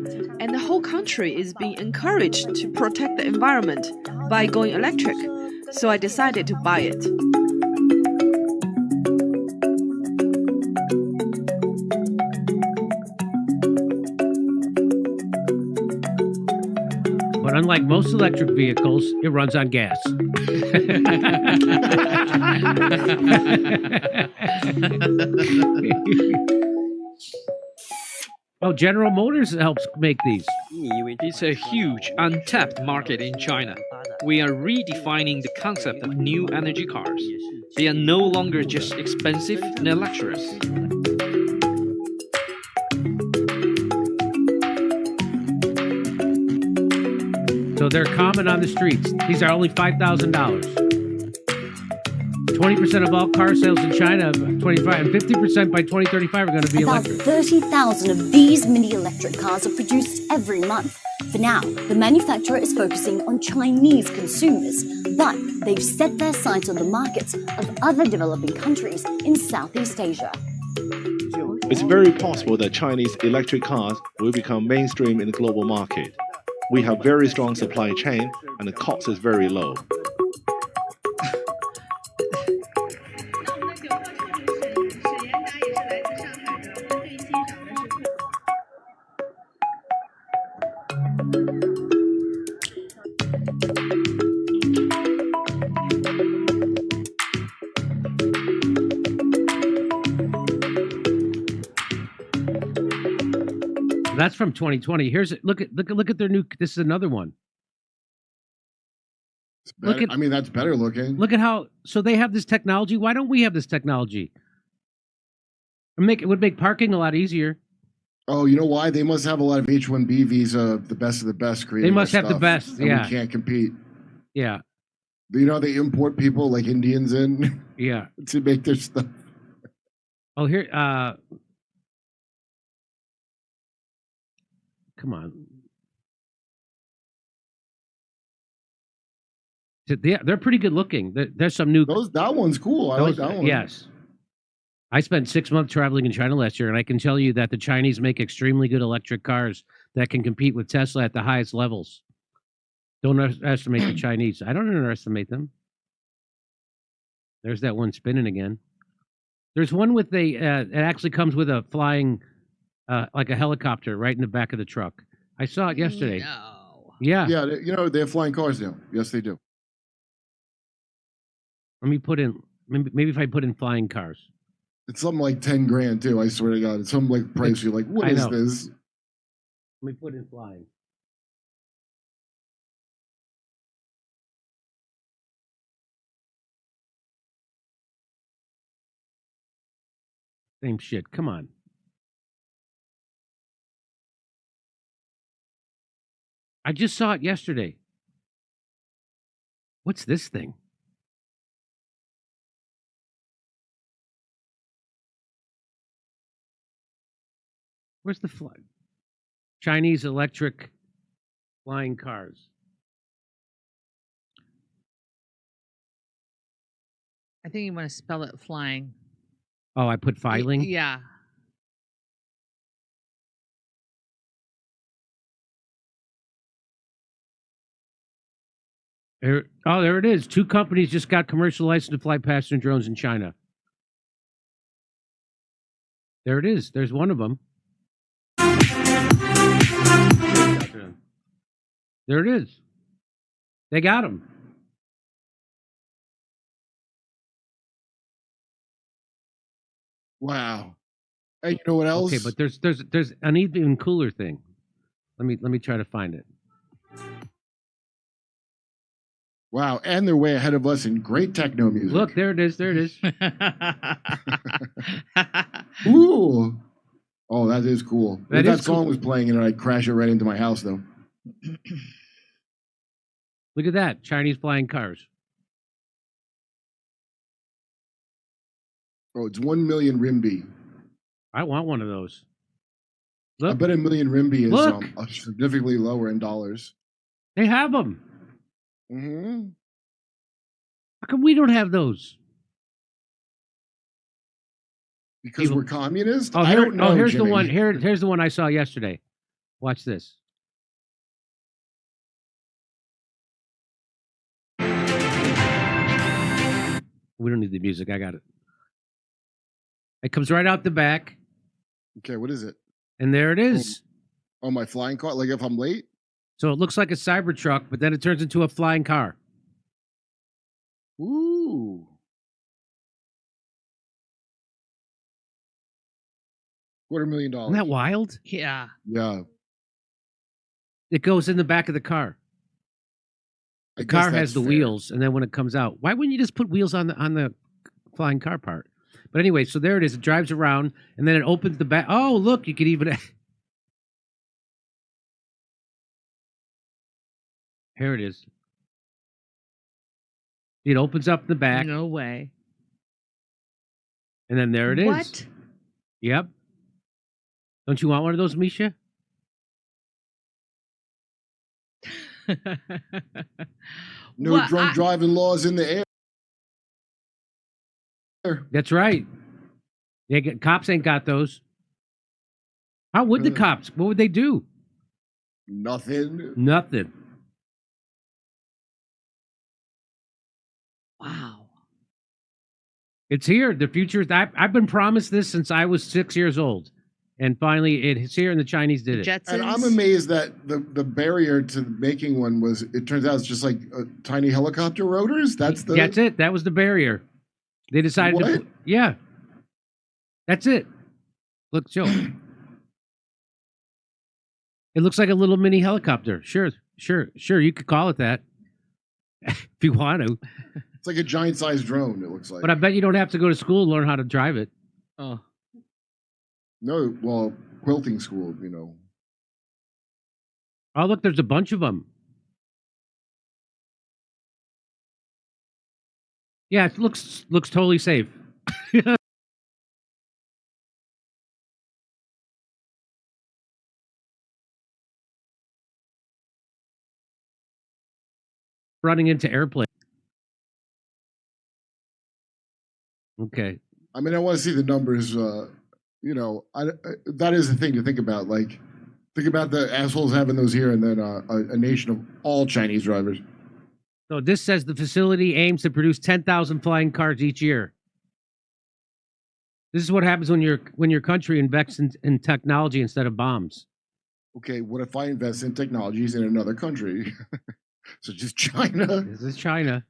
[SPEAKER 5] and the whole country is being encouraged to protect the environment by going electric. So I decided to buy it.
[SPEAKER 1] But unlike most electric vehicles, it runs on gas. Oh, General Motors helps make these.
[SPEAKER 15] It's a huge, untapped market in China. We are redefining the concept of new energy cars. They are no longer just expensive, they're luxurious.
[SPEAKER 1] So they're common on the streets. These are only $5,000. 20% of all car sales in China, 25 and 50% by 2035 are going to be
[SPEAKER 16] About
[SPEAKER 1] electric.
[SPEAKER 16] 30,000 of these mini electric cars are produced every month. For now, the manufacturer is focusing on Chinese consumers, but they've set their sights on the markets of other developing countries in Southeast Asia.
[SPEAKER 17] It's very possible that Chinese electric cars will become mainstream in the global market. We have very strong supply chain and the cost is very low.
[SPEAKER 1] That's from 2020. Here's look at their new. This is another one.
[SPEAKER 2] Look at. I mean, that's better looking.
[SPEAKER 1] Look at how. So they have this technology. Why don't we have this technology? It would make parking a lot easier.
[SPEAKER 2] Oh, you know why? They must have a lot of H-1B visa, the best of the best.
[SPEAKER 1] They must have the
[SPEAKER 2] stuff,
[SPEAKER 1] best.
[SPEAKER 2] and
[SPEAKER 1] Yeah,
[SPEAKER 2] we can't compete.
[SPEAKER 1] Yeah,
[SPEAKER 2] You know, they import people like Indians in.
[SPEAKER 1] Yeah,
[SPEAKER 2] to make their stuff.
[SPEAKER 1] Oh, here. Come on. They're pretty good looking. There's some new.
[SPEAKER 2] That one's cool. I like that one.
[SPEAKER 1] Yes. I spent 6 months traveling in China last year, and I can tell you that the Chinese make extremely good electric cars that can compete with Tesla at the highest levels. Don't underestimate the Chinese. I don't underestimate them. There's that one spinning again. There's one with it actually comes with a flying, like a helicopter right in the back of the truck. I saw it yesterday.
[SPEAKER 3] No.
[SPEAKER 1] Yeah.
[SPEAKER 2] Yeah, you know, they have flying cars now. Yes, they do.
[SPEAKER 1] Let me put in, maybe if I put in flying cars.
[SPEAKER 2] It's something like 10 grand too. I swear to God, it's some like price. You're like, what
[SPEAKER 1] I
[SPEAKER 2] is
[SPEAKER 1] know.
[SPEAKER 2] this?
[SPEAKER 1] Let me put in flying. Same shit. Come on. I just saw it yesterday. What's this thing? Where's the fly? Chinese electric flying cars.
[SPEAKER 3] I think you want to spell it flying.
[SPEAKER 1] Oh, I put filing?
[SPEAKER 3] Yeah.
[SPEAKER 1] There it is. 2 companies just got commercial license to fly passenger drones in China. There it is. There's one of them. There it is. They got them.
[SPEAKER 2] Wow. Hey, you know what else?
[SPEAKER 1] Okay, but there's an even cooler thing. Let me try to find it.
[SPEAKER 2] Wow, and they're way ahead of us in great techno music.
[SPEAKER 1] Look, there it is. There it is.
[SPEAKER 2] Ooh. Oh, that is cool.
[SPEAKER 1] That
[SPEAKER 2] If
[SPEAKER 1] is
[SPEAKER 2] that song
[SPEAKER 1] cool.
[SPEAKER 2] was playing and I'd crash it right into my house though.
[SPEAKER 1] Look at that. Chinese flying cars.
[SPEAKER 2] Oh, it's 1 million RMB.
[SPEAKER 1] I want one of those.
[SPEAKER 2] I
[SPEAKER 1] Look,
[SPEAKER 2] bet 1 million RMB is
[SPEAKER 1] Look.
[SPEAKER 2] significantly lower in dollars.
[SPEAKER 1] they have them.
[SPEAKER 2] Mm-hmm.
[SPEAKER 1] How come we don't have those?
[SPEAKER 2] Because we're communist?
[SPEAKER 1] Oh,
[SPEAKER 2] I don't know.
[SPEAKER 1] here's
[SPEAKER 2] Jimmy.
[SPEAKER 1] the one. Here's the one I saw yesterday. Watch this. We don't need the music. I got it. It comes right out the back,
[SPEAKER 2] Okay, what is it?
[SPEAKER 1] and there it is.
[SPEAKER 2] Oh, my flying car? Like if I'm late?
[SPEAKER 1] So it looks like a Cybertruck, but then it turns into a flying car.
[SPEAKER 2] Ooh. $250,000.
[SPEAKER 1] Isn't that wild?
[SPEAKER 3] Yeah.
[SPEAKER 2] Yeah.
[SPEAKER 1] It goes in the back of the car.
[SPEAKER 2] I
[SPEAKER 1] The
[SPEAKER 2] guess
[SPEAKER 1] car has
[SPEAKER 2] that's
[SPEAKER 1] the
[SPEAKER 2] fair.
[SPEAKER 1] wheels, and then when it comes out, why wouldn't you just put wheels on the flying car part? But anyway, so there it is. It drives around, and then it opens the back. Oh, look, you could even. Here it is. It opens up the back,
[SPEAKER 3] No way.
[SPEAKER 1] and then there it is.
[SPEAKER 3] What?
[SPEAKER 1] Yep. Don't you want one of those, Misha?
[SPEAKER 2] No
[SPEAKER 3] Well,
[SPEAKER 2] drunk driving laws in the air.
[SPEAKER 1] That's right. Cops ain't got those. How would the cops? What would they do?
[SPEAKER 2] Nothing.
[SPEAKER 1] Nothing.
[SPEAKER 3] Wow.
[SPEAKER 1] It's here. The future. I've been promised this since I was 6 years old, and finally it's here. And the Chinese did it.
[SPEAKER 2] And I'm amazed that the barrier to making one was, it turns out it's just like tiny helicopter rotors. That's
[SPEAKER 1] it. That was the barrier. They decided
[SPEAKER 2] What?
[SPEAKER 1] to. Yeah. That's it. Look, Joe. It looks like a little mini helicopter. Sure. You could call it that if you want to.
[SPEAKER 2] It's like a giant sized drone, it looks like.
[SPEAKER 1] But I bet you don't have to go to school to learn how to drive it.
[SPEAKER 3] Oh.
[SPEAKER 2] No, well, quilting school, you know.
[SPEAKER 1] Oh, look, there's a bunch of them. Yeah, it looks totally safe. Running into airplane. Okay.
[SPEAKER 2] I mean, I want to see the numbers. You know, that is the thing to think about. Like, think about the assholes having those here, and then a nation of all Chinese drivers.
[SPEAKER 1] So this says the facility aims to produce 10,000 flying cars each year. This is what happens when your country invests in technology instead of bombs.
[SPEAKER 2] Okay, what if I invest in technologies in another country? So just China.
[SPEAKER 1] This is China.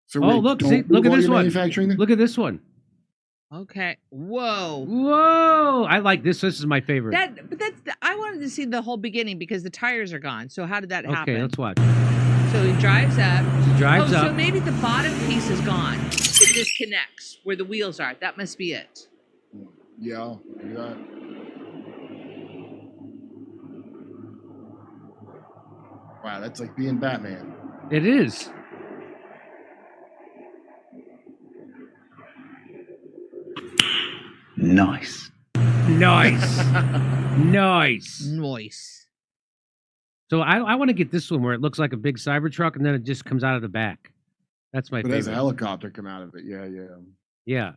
[SPEAKER 2] So
[SPEAKER 1] oh,
[SPEAKER 2] wait,
[SPEAKER 1] look!
[SPEAKER 2] don't
[SPEAKER 1] See, look
[SPEAKER 2] move
[SPEAKER 1] at
[SPEAKER 2] all
[SPEAKER 1] this
[SPEAKER 2] your
[SPEAKER 1] one.
[SPEAKER 2] manufacturing then?
[SPEAKER 1] Look at this one.
[SPEAKER 3] Okay. Whoa.
[SPEAKER 1] Whoa! I like this. This is my favorite.
[SPEAKER 3] I wanted to see the whole beginning because the tires are gone. So how did that happen?
[SPEAKER 1] Okay, let's watch.
[SPEAKER 3] So he drives up.
[SPEAKER 1] Drives
[SPEAKER 3] So
[SPEAKER 1] up.
[SPEAKER 3] maybe the bottom piece is gone. It disconnects where the wheels are. That must be it.
[SPEAKER 2] Yeah. Wow, that's like being Batman.
[SPEAKER 1] It is.
[SPEAKER 4] Nice.
[SPEAKER 1] Nice. Nice.
[SPEAKER 3] Nice.
[SPEAKER 1] So I want to get this one where it looks like a big Cybertruck and then it just comes out of the back. That's my
[SPEAKER 2] But as a
[SPEAKER 1] favorite.
[SPEAKER 2] helicopter come out of it. Yeah.
[SPEAKER 1] Yeah.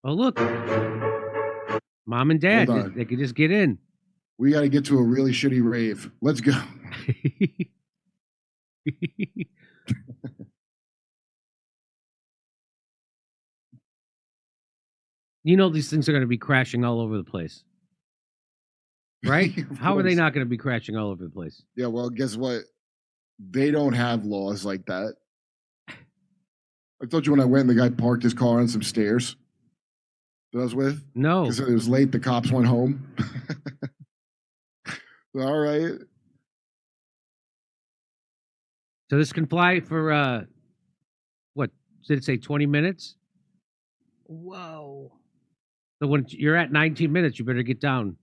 [SPEAKER 1] Oh, look. Mom and Dad,
[SPEAKER 2] Hold on.
[SPEAKER 1] they could just get in.
[SPEAKER 2] We got to get to a really shitty rave. Let's go.
[SPEAKER 1] You know these things are going to be crashing all over the place. Right?
[SPEAKER 2] Of
[SPEAKER 1] How are they
[SPEAKER 2] course.
[SPEAKER 1] not going to be crashing all over the place?
[SPEAKER 2] Yeah, well, guess what? They don't have laws like that. I told you when I went, the guy parked his car on some stairs that I was with.
[SPEAKER 1] No.
[SPEAKER 2] Because it was late, the cops went home. All right.
[SPEAKER 1] So this can fly for, what, did it say 20 minutes?
[SPEAKER 3] Whoa.
[SPEAKER 1] So when you're at 19 minutes, you better get down.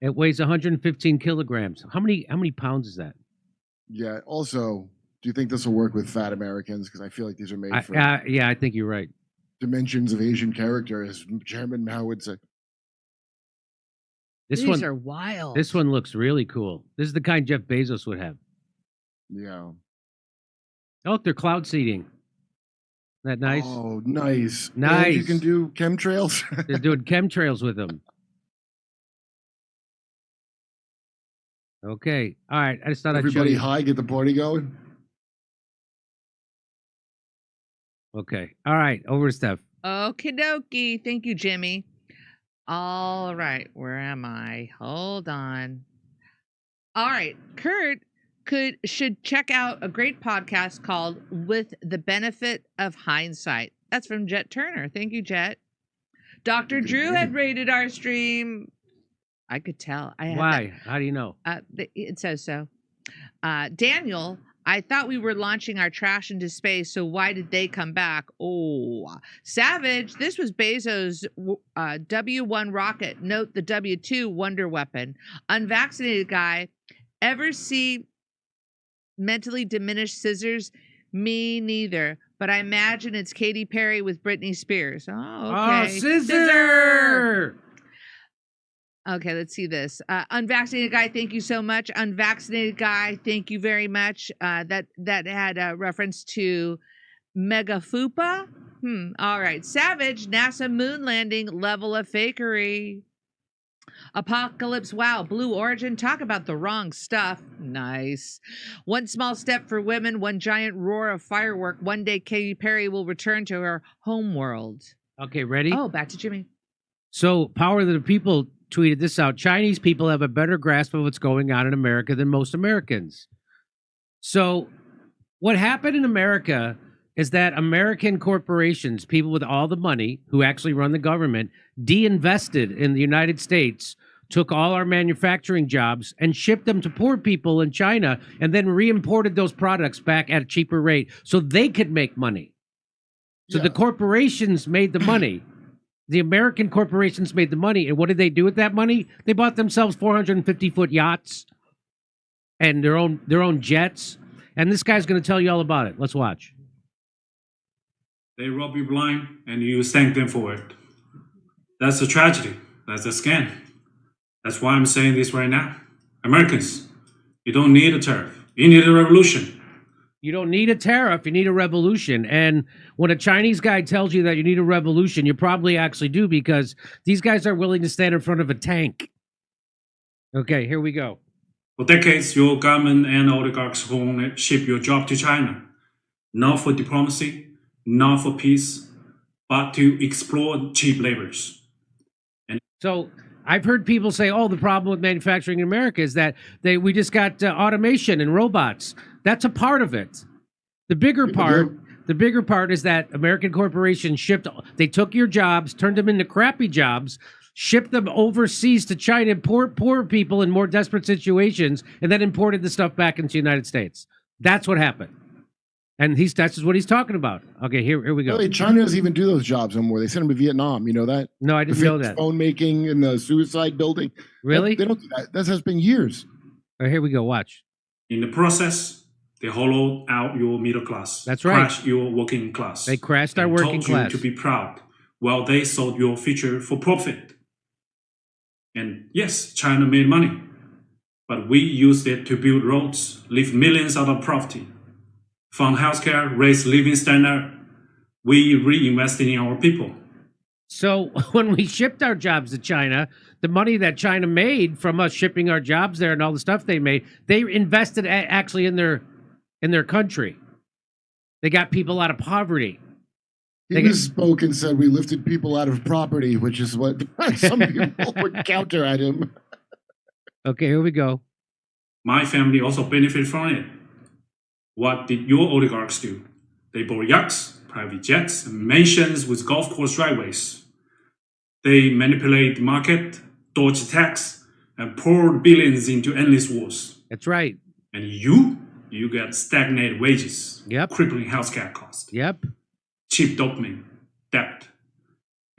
[SPEAKER 1] It weighs 115 kilograms. How many pounds is that?
[SPEAKER 2] Yeah, also, Do you think this will work with fat Americans? Because I feel like these are made for
[SPEAKER 1] yeah, I think you're right.
[SPEAKER 2] dimensions of Asian character, as Chairman Mao would say.
[SPEAKER 3] These are wild.
[SPEAKER 1] This one looks really cool. This is the kind Jeff Bezos would have.
[SPEAKER 2] Yeah.
[SPEAKER 1] Oh, look, they're cloud seeding. Isn't that nice?
[SPEAKER 2] Oh, nice.
[SPEAKER 1] Nice.
[SPEAKER 2] And you can do chemtrails.
[SPEAKER 1] They're doing chemtrails with them. Okay. All right. I just thought I'd show
[SPEAKER 2] Everybody
[SPEAKER 1] you.
[SPEAKER 2] high, get the party going.
[SPEAKER 1] Okay. All right. Over to Steph.
[SPEAKER 3] Okie dokie. Thank you, Jimmy. All right. Where am I? Hold on. All right. Kurt should check out a great podcast called With the Benefit of Hindsight. That's from Jet Turner. Thank you, Jet. Dr. Drew had rated our stream. I could tell.
[SPEAKER 1] Why? How do you know?
[SPEAKER 3] It says so. Daniel, I thought we were launching our trash into space, so why did they come back? Oh, Savage, this was Bezos' W1 rocket. Note the W2 wonder weapon. Unvaccinated guy, ever see mentally diminished scissors? Me neither, but I imagine it's Katy Perry with Britney Spears. Oh, okay.
[SPEAKER 1] Oh, scissor!
[SPEAKER 3] Okay, let's see this. Unvaccinated guy, thank you so much. Unvaccinated guy, thank you very much. That had a reference to Mega Fupa. All right. Savage, NASA moon landing, level of fakery. Apocalypse, wow. Blue Origin, talk about the wrong stuff. Nice. One small step for women, one giant roar of firework. One day Katy Perry will return to her home world.
[SPEAKER 1] Okay, ready?
[SPEAKER 3] Oh, back to Jimmy.
[SPEAKER 1] So, Power of the People tweeted this out. Chinese people have a better grasp of what's going on in America than most Americans. So, what happened in America is that American corporations, people with all the money who actually run the government, de-invested in the United States, took all our manufacturing jobs and shipped them to poor people in China, and then re-imported those products back at a cheaper rate so they could make money. So the corporations made the money. The American corporations made the money, and what did they do with that money? They bought themselves 450-foot yachts and their own jets. And this guy's going to tell you all about it. Let's watch.
[SPEAKER 18] They rob you blind, and you thank them for it. That's a tragedy. That's a scam. That's why I'm saying this right now. Americans, you don't need a tariff. You need a revolution.
[SPEAKER 1] You don't need a tariff, you need a revolution. And when a Chinese guy tells you that you need a revolution, you probably actually do, because these guys are willing to stand in front of a tank. Okay, here we go.
[SPEAKER 18] For decades, your government and oligarchs won't ship your job to China. Not for diplomacy, not for peace, but to exploit cheap laborers.
[SPEAKER 1] So I've heard people say, oh, the problem with manufacturing in America is that we just got automation and robots. That's a part of it. The bigger part is that American corporations they took your jobs, turned them into crappy jobs, shipped them overseas to China, poor people in more desperate situations, and then imported the stuff back into the United States. That's what happened. And that's just what he's talking about. Okay, here we go.
[SPEAKER 2] Really, China doesn't even do those jobs anymore. They send them to Vietnam. You know that?
[SPEAKER 1] No, I didn't know that.
[SPEAKER 2] Phone making and the suicide building.
[SPEAKER 1] Really?
[SPEAKER 2] They don't do that. That has been years.
[SPEAKER 1] All right, here we go. Watch.
[SPEAKER 18] In the process, they hollowed out your middle class.
[SPEAKER 1] That's right.
[SPEAKER 18] Crashed your working class.
[SPEAKER 1] They crashed our working
[SPEAKER 18] class.
[SPEAKER 1] class.
[SPEAKER 18] You to be proud, while they sold your future for profit. And yes, China made money, but we used it to build roads, lift millions out of poverty, fund healthcare, raise living standard. We reinvested in our people.
[SPEAKER 1] So when we shipped our jobs to China, the money that China made from us shipping our jobs there and all the stuff they made, they invested actually in their country. They got people out of poverty.
[SPEAKER 2] He misspoke and said we lifted people out of property, which is what some people would counter at him.
[SPEAKER 1] Okay, here we go.
[SPEAKER 18] My family also benefited from it. What did your oligarchs do? They bought yachts, private jets, and mansions with golf course driveways. They manipulate the market, dodged tax, and poured billions into endless wars.
[SPEAKER 1] That's right.
[SPEAKER 18] And you get stagnated wages, crippling healthcare costs, cheap dopamine, debt,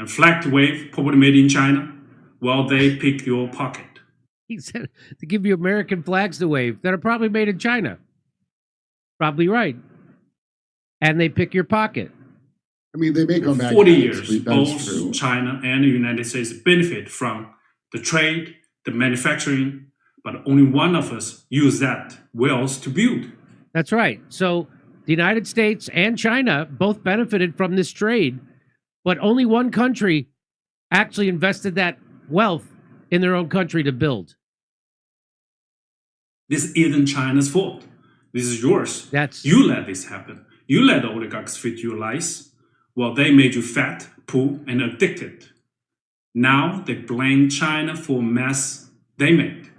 [SPEAKER 18] and flagged wave property made in China, while they pick your pocket.
[SPEAKER 1] He said to give you American flags to wave that are probably made in China. probably right. And they pick your pocket.
[SPEAKER 2] I mean, they may come back.
[SPEAKER 18] 40 years,
[SPEAKER 2] That's
[SPEAKER 18] both
[SPEAKER 2] true.
[SPEAKER 18] China and the United States benefit from the trade, the manufacturing, but only one of us use that wealth to build.
[SPEAKER 1] That's right. So the United States and China both benefited from this trade, but only one country actually invested that wealth in their own country to build.
[SPEAKER 18] This isn't China's fault. This is yours. You let this happen. You let the oligarchs feed you lies. Well, they made you fat, poor, and addicted. Now they blame China for mess they made.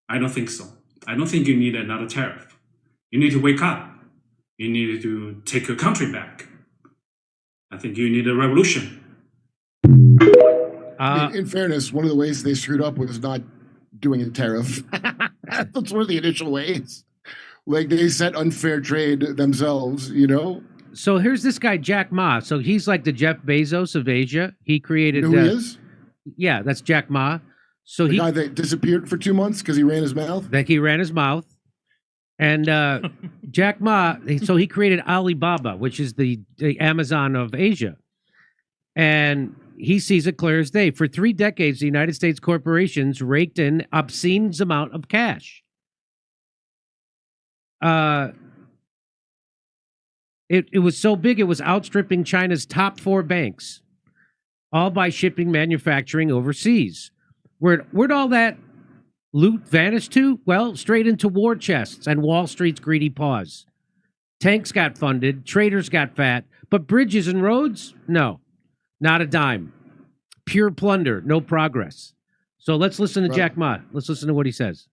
[SPEAKER 18] I don't think so. I don't think you need another tariff. You need to wake up. You need to take your country back. I think you need a revolution.
[SPEAKER 2] In fairness, one of the ways they screwed up was not doing a tariff. That's one of the initial ways. Like, they set unfair trade themselves, you know?
[SPEAKER 1] So here's this guy, Jack Ma. So he's like the Jeff Bezos of Asia. He created...
[SPEAKER 2] You know who he is?
[SPEAKER 1] Yeah, that's Jack Ma. So
[SPEAKER 2] the guy that disappeared for 2 months because he ran his mouth?
[SPEAKER 1] That he ran his mouth. And Jack Ma, so he created Alibaba, which is the Amazon of Asia. And he sees it clear as day. For 3 decades, the United States corporations raked in obscene amount of cash. It was so big, it was outstripping China's top 4 banks, all by shipping manufacturing overseas. Where'd all that loot vanish to? Well, straight into war chests and Wall Street's greedy paws. Tanks got funded, traders got fat, but bridges and roads? No, not a dime. Pure plunder, no progress. So let's listen to Jack Ma. Let's listen to what he says.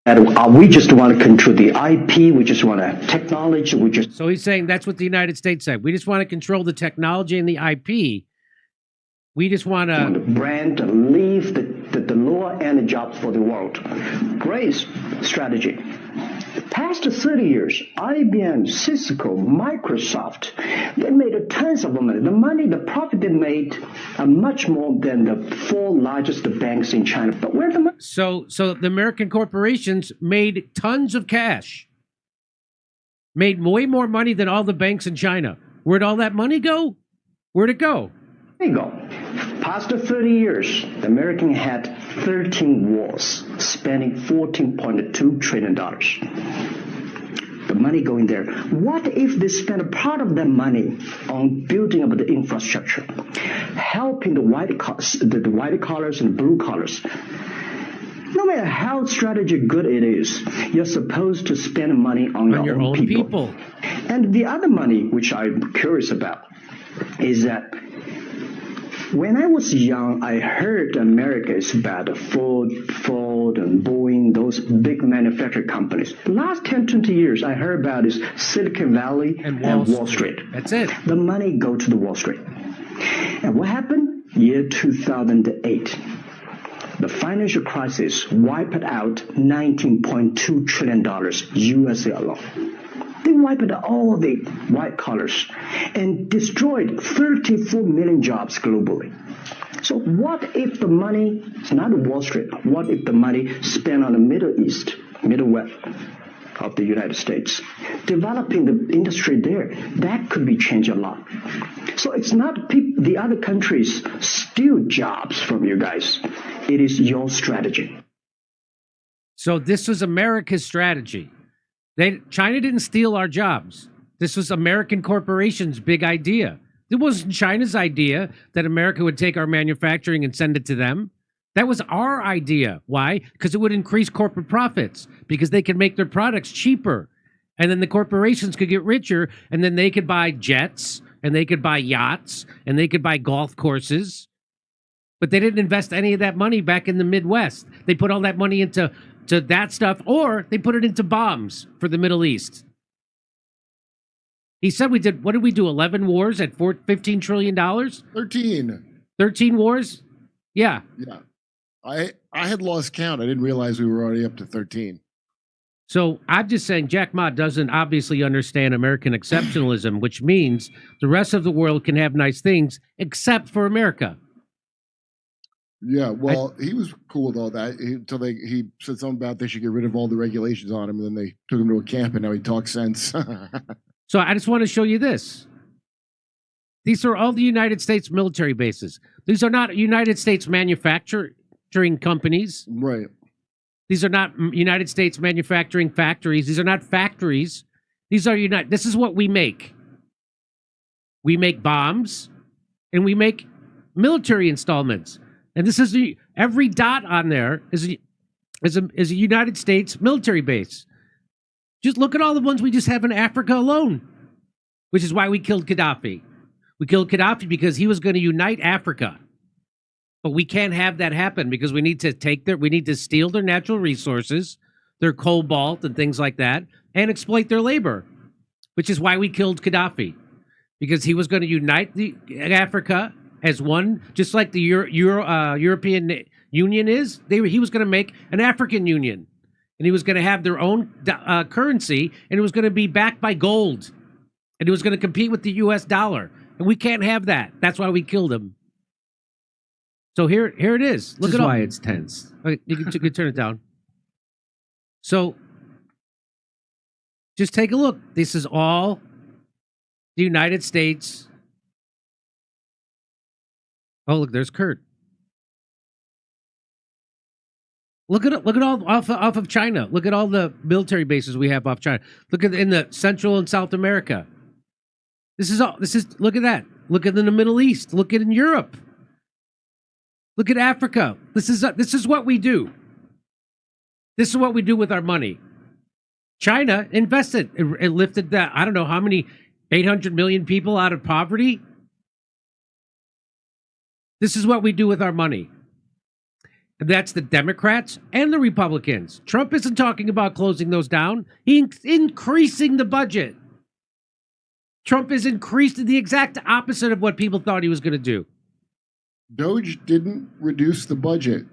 [SPEAKER 19] We just want to control the IP. We just want to technology.
[SPEAKER 1] So he's saying that's what the United States said. We just want to control the technology and the IP. We just want to
[SPEAKER 19] brand and leave the lower end jobs for the world. Great strategy. The past 30 years, IBM, Cisco, Microsoft, they made tons of money. The profit they made are much more than the 4 largest banks in China. But where the money?
[SPEAKER 1] So the American corporations made tons of cash, made way more money than all the banks in China. Where'd all that money go? Where'd it go?
[SPEAKER 19] There you go. Past 30 years, the American had 13 wars, spending $14.2 trillion. The money going there. What if they spend a part of that money on building up the infrastructure, helping the white collars and blue collars? No matter how strategy good it is, you're supposed to spend money on your own people. And the other money, which I'm curious about, is that when I was young, I heard America is about Ford and Boeing, those big manufacturing companies. The last 10, 20 years, I heard about is Silicon Valley and Wall Street.
[SPEAKER 1] That's it.
[SPEAKER 19] The money go to the Wall Street. And what happened? Year 2008. The financial crisis wiped out $19.2 trillion USA alone. They wiped out all the white collars and destroyed 34 million jobs globally. So what if the money is not Wall Street? What if the money spent on the Middle East, Midwest of the United States, developing the industry there? That could be changed a lot. So it's not the other countries steal jobs from you guys. It is your strategy.
[SPEAKER 1] So this was America's strategy. China didn't steal our jobs. This was American corporations' big idea. It wasn't China's idea that America would take our manufacturing and send it to them. That was our idea. Why? Because it would increase corporate profits, because they could make their products cheaper. And then the corporations could get richer, and then they could buy jets, and they could buy yachts, and they could buy golf courses. But they didn't invest any of that money back in the Midwest. They put all that money into that stuff, or they put it into bombs for the Middle East. He said what did we do, 11 wars at $15 trillion?
[SPEAKER 2] 13.
[SPEAKER 1] 13 wars? Yeah.
[SPEAKER 2] Yeah. I had lost count. I didn't realize we were already up to 13.
[SPEAKER 1] So I'm just saying Jack Ma doesn't obviously understand American exceptionalism, which means the rest of the world can have nice things except for America.
[SPEAKER 2] Yeah, well, he was cool with all that until he said something about they should get rid of all the regulations on him, and then they took him to a camp, and now he talks sense.
[SPEAKER 1] So I just want to show you this. These are all the United States military bases. These are not United States manufacturing companies.
[SPEAKER 2] Right.
[SPEAKER 1] These are not United States manufacturing factories. These are not factories. These are This is what we make. We make bombs, and we make military installments. And this is every dot on there is a United States military base. Just look at all the ones we just have in Africa alone, which is why we killed Gaddafi. We killed Gaddafi because he was going to unite Africa. But we can't have that happen because we need to steal their natural resources, their cobalt and things like that, and exploit their labor, which is why we killed Gaddafi. Because he was going to unite Africa as one, just like the European Union is. He was going to make an African Union. And he was going to have their own currency, and it was going to be backed by gold. And it was going to compete with the U.S. dollar. And we can't have that. That's why we killed him. So here it is. Look at why it's tense. Okay, you can turn it down. So just take a look. This is all the United States. Oh, look, there's Kurt. Look at all off of China. Look at all the military bases we have off China. Look at in the Central and South America. Look at that. Look at in the Middle East. Look at in Europe. Look at Africa. This is what we do. This is what we do with our money. China invested. It lifted that, I don't know how many, 800 million people out of poverty. This is what we do with our money. And that's the Democrats and the Republicans. Trump isn't talking about closing those down. He's increasing the budget. Trump has increased the exact opposite of what people thought he was going to do.
[SPEAKER 2] Doge didn't reduce the budget.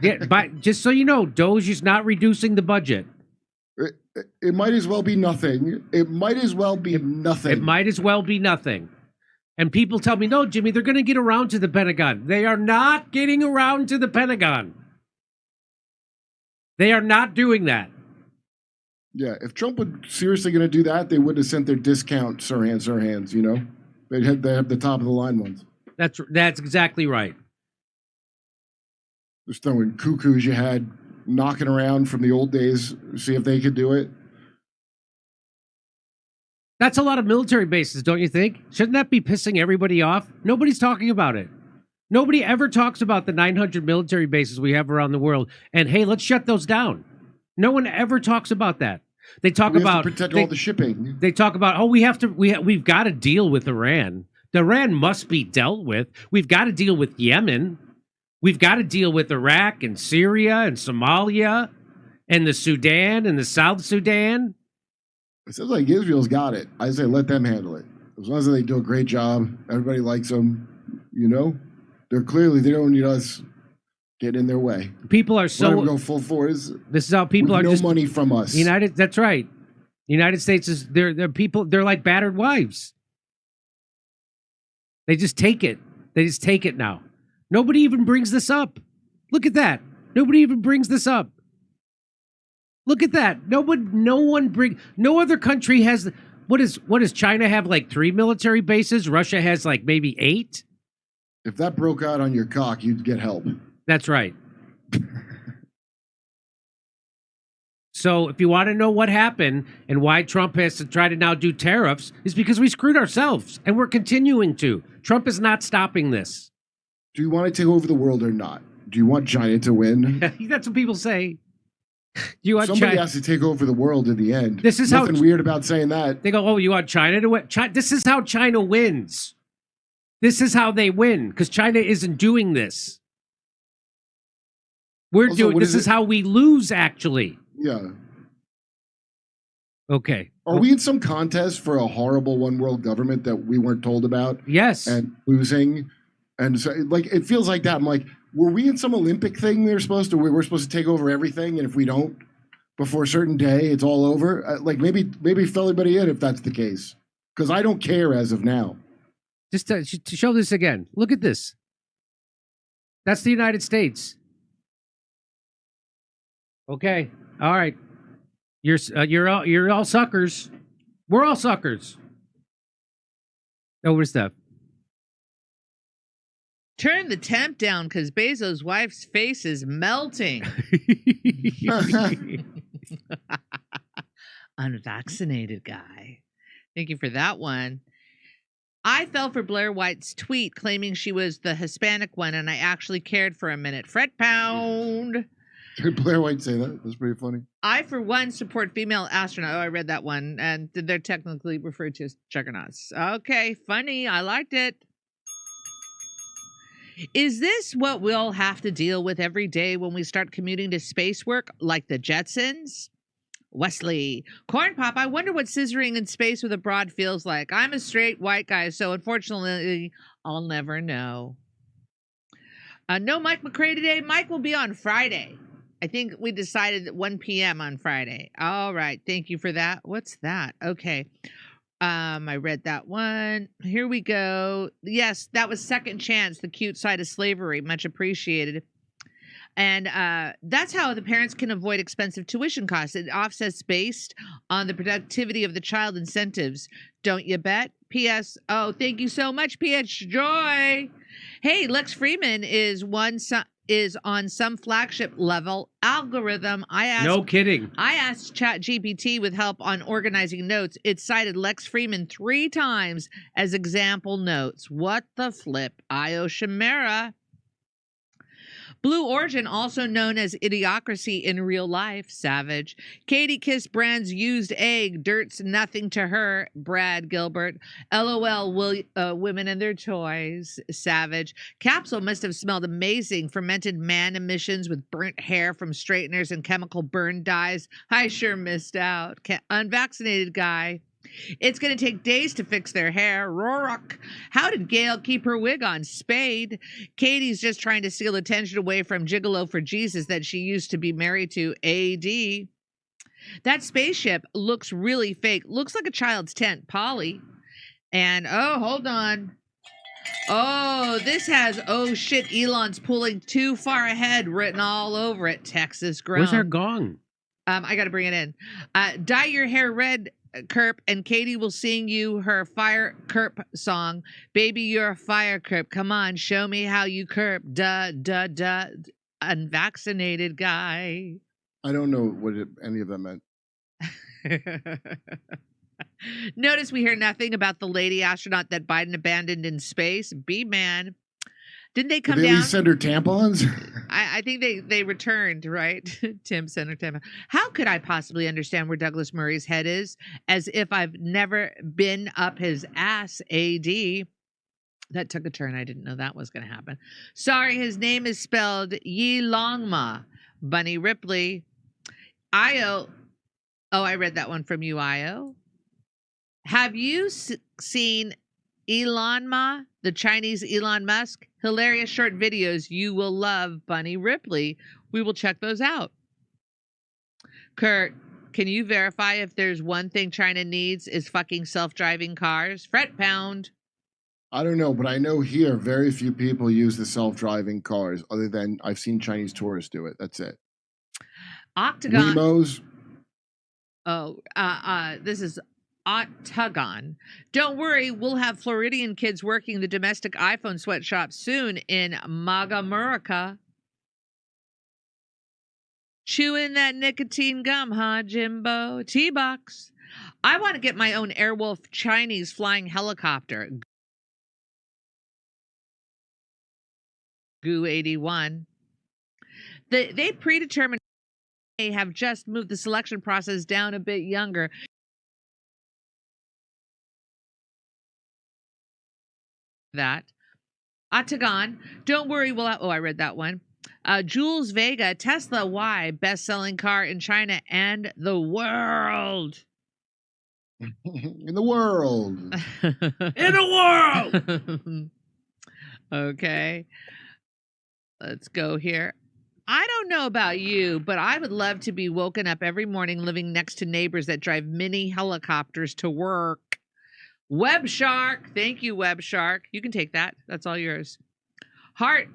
[SPEAKER 1] Yeah, but just so you know, Doge is not reducing the budget.
[SPEAKER 2] It might as well be nothing. It might as well be nothing.
[SPEAKER 1] It might as well be nothing. And people tell me, no, Jimmy, they're going to get around to the Pentagon. They are not getting around to the Pentagon. They are not doing that.
[SPEAKER 2] Yeah, if Trump was seriously going to do that, they would have sent their discount Sirhans, you know? They have the top of the line ones.
[SPEAKER 1] That's exactly right.
[SPEAKER 2] Just throwing cuckoos you had knocking around from the old days, see if they could do it.
[SPEAKER 1] That's a lot of military bases, don't you think? Shouldn't that be pissing everybody off? Nobody's talking about it. Nobody ever talks about the 900 military bases we have around the world. And hey, let's shut those down. No one ever talks about that. They talk about
[SPEAKER 2] to protect all the shipping.
[SPEAKER 1] They talk about, we've got to deal with Iran. Iran must be dealt with. We've got to deal with Yemen. We've got to deal with Iraq and Syria and Somalia and the Sudan and the South Sudan.
[SPEAKER 2] It sounds like Israel's got it. I say let them handle it. As long as they do a great job, everybody likes them, you know? They don't need us getting in their way.
[SPEAKER 1] People are so...
[SPEAKER 2] Go full force.
[SPEAKER 1] This is how people are
[SPEAKER 2] no
[SPEAKER 1] just...
[SPEAKER 2] money from us.
[SPEAKER 1] That's right. The United States is... They're people... They're like battered wives. They just take it. They just take it now. Nobody even brings this up. Look at that. Nobody even brings this up. Look at that. No other country has... What does China have, like 3 military bases? Russia has like maybe 8?
[SPEAKER 2] If that broke out on your cock, you'd get help.
[SPEAKER 1] That's right. So if you want to know what happened and why Trump has to try to now do tariffs, is because we screwed ourselves and we're continuing to. Trump is not stopping this.
[SPEAKER 2] Do you want to take over the world or not? Do you want China to win?
[SPEAKER 1] That's what people say.
[SPEAKER 2] Somebody has to take over the world in the end.
[SPEAKER 1] This is
[SPEAKER 2] nothing weird about saying that.
[SPEAKER 1] They go, oh, you want China to win? This is how China wins. This is how they win, because China isn't doing this. This is how we lose, actually.
[SPEAKER 2] Yeah.
[SPEAKER 1] Okay.
[SPEAKER 2] Are we in some contest for a horrible one world government that we weren't told about?
[SPEAKER 1] Yes.
[SPEAKER 2] And losing. And so, like, it feels like that. I'm like, were we in some Olympic thing we're supposed to take over everything, and if we don't, before a certain day, it's all over? Like, maybe fill everybody in if that's the case. Because I don't care as of now.
[SPEAKER 1] Just to show this again. Look at this. That's the United States. Okay. All right. You're all suckers. We're all suckers. Over stuff.
[SPEAKER 3] Turn the temp down because Bezos' wife's face is melting. Unvaccinated guy. Thank you for that one. I fell for Blair White's tweet claiming she was the Hispanic one, and I actually cared for a minute. Fret pound.
[SPEAKER 2] Did Blair White say that? That's pretty funny.
[SPEAKER 3] I, for one, support female astronaut. Oh, I read that one. And they're technically referred to as juggernauts. Okay, funny. I liked it. Is this what we'll have to deal with every day when we start commuting to space work, like the Jetsons? Wesley. Corn Pop, I wonder what scissoring in space with a broad feels like. I'm a straight white guy, so unfortunately, I'll never know. No Mike McCrae today. Mike will be on Friday. I think we decided at 1 p.m. on Friday. All right. Thank you for that. What's that? Okay. I read that one. Here we go. Yes, that was Second Chance, the cute side of slavery. Much appreciated. And that's how the parents can avoid expensive tuition costs. It offsets based on the productivity of the child incentives. Don't you bet? P.S. Oh, thank you so much, P.H. Joy. Hey, Lex Freeman is on some flagship level algorithm.
[SPEAKER 1] No kidding.
[SPEAKER 3] I asked ChatGPT with help on organizing notes. It cited Lex Freeman 3 times as example notes. What the flip? Io Chimera. Blue Origin, also known as Idiocracy in real life, Savage. Katie kissed Brand's used egg. Dirt's nothing to her, Brad Gilbert. LOL, women and their toys, Savage. Capsule must have smelled amazing. Fermented man emissions with burnt hair from straighteners and chemical burn dyes. I sure missed out. Unvaccinated guy. It's going to take days to fix their hair. Rorak. How did Gail keep her wig on? Spade. Katie's just trying to steal attention away from Gigolo for Jesus that she used to be married to. AD. That spaceship looks really fake. Looks like a child's tent. Polly. And, oh, hold on. Oh, this has, oh shit, Elon's pulling too far ahead written all over it. Texas grown.
[SPEAKER 1] Where's our gong?
[SPEAKER 3] I got to bring it in. Dye your hair red, Kerp, and Katie will sing you her Fire Kerp song. Baby, you're a fire Kerp. Come on, show me how you Kerp. Duh, duh, duh. Unvaccinated guy.
[SPEAKER 2] I don't know what any of that meant.
[SPEAKER 3] Notice we hear nothing about the lady astronaut that Biden abandoned in space. B-man. Didn't they come
[SPEAKER 2] Did they
[SPEAKER 3] down?
[SPEAKER 2] at least send her tampons?
[SPEAKER 3] I think they returned, right? Tim sent her tampon. How could I possibly understand where Douglas Murray's head is? As if I've never been up his ass, AD. That took a turn. I didn't know that was going to happen. Sorry, his name is spelled Yi Longma. Bunny Ripley. Io. Oh, I read that one from you, Io. Have you seen Elon Ma, the Chinese Elon Musk? Hilarious short videos you will love, Bunny Ripley. We will check those out. Kurt, can you verify if there's one thing China needs is fucking self-driving cars? Fret pound.
[SPEAKER 2] I don't know, but I know here very few people use the self-driving cars other than I've seen Chinese tourists do it. That's it.
[SPEAKER 3] Octagon.
[SPEAKER 2] Wemos.
[SPEAKER 3] Oh, this is Octagon. Don't worry, we'll have Floridian kids working the domestic iPhone sweatshop soon in Magamurica. Chewing that nicotine gum, huh, Jimbo? T-Box. I want to get my own Airwolf Chinese flying helicopter. Goo 81. They predetermined have just moved the selection process down a bit younger. That. Octagon. Don't worry, we'll have, oh, I read that one. Jules Vega, Tesla Y, best-selling car in China and the world.
[SPEAKER 2] In the world.
[SPEAKER 1] In the world.
[SPEAKER 3] Okay. Let's go here. I don't know about you, but I would love to be woken up every morning living next to neighbors that drive mini helicopters to work. Web Shark. Thank you, Web Shark. You can take that. That's all yours. Heart.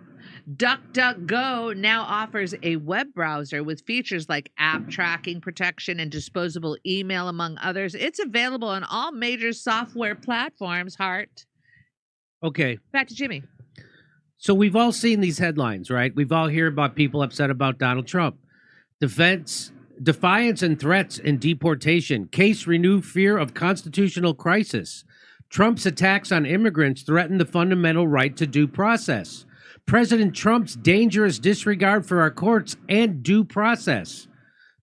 [SPEAKER 3] DuckDuckGo now offers a web browser with features like app tracking protection and disposable email, among others. It's available on all major software platforms, Hart.
[SPEAKER 1] Okay.
[SPEAKER 3] Back to Jimmy.
[SPEAKER 1] So we've all seen these headlines, right? We've all heard about people upset about Donald Trump. Defiance and threats and deportation. Case renew fear of constitutional crisis. Trump's attacks on immigrants threaten the fundamental right to due process. President Trump's dangerous disregard for our courts and due process.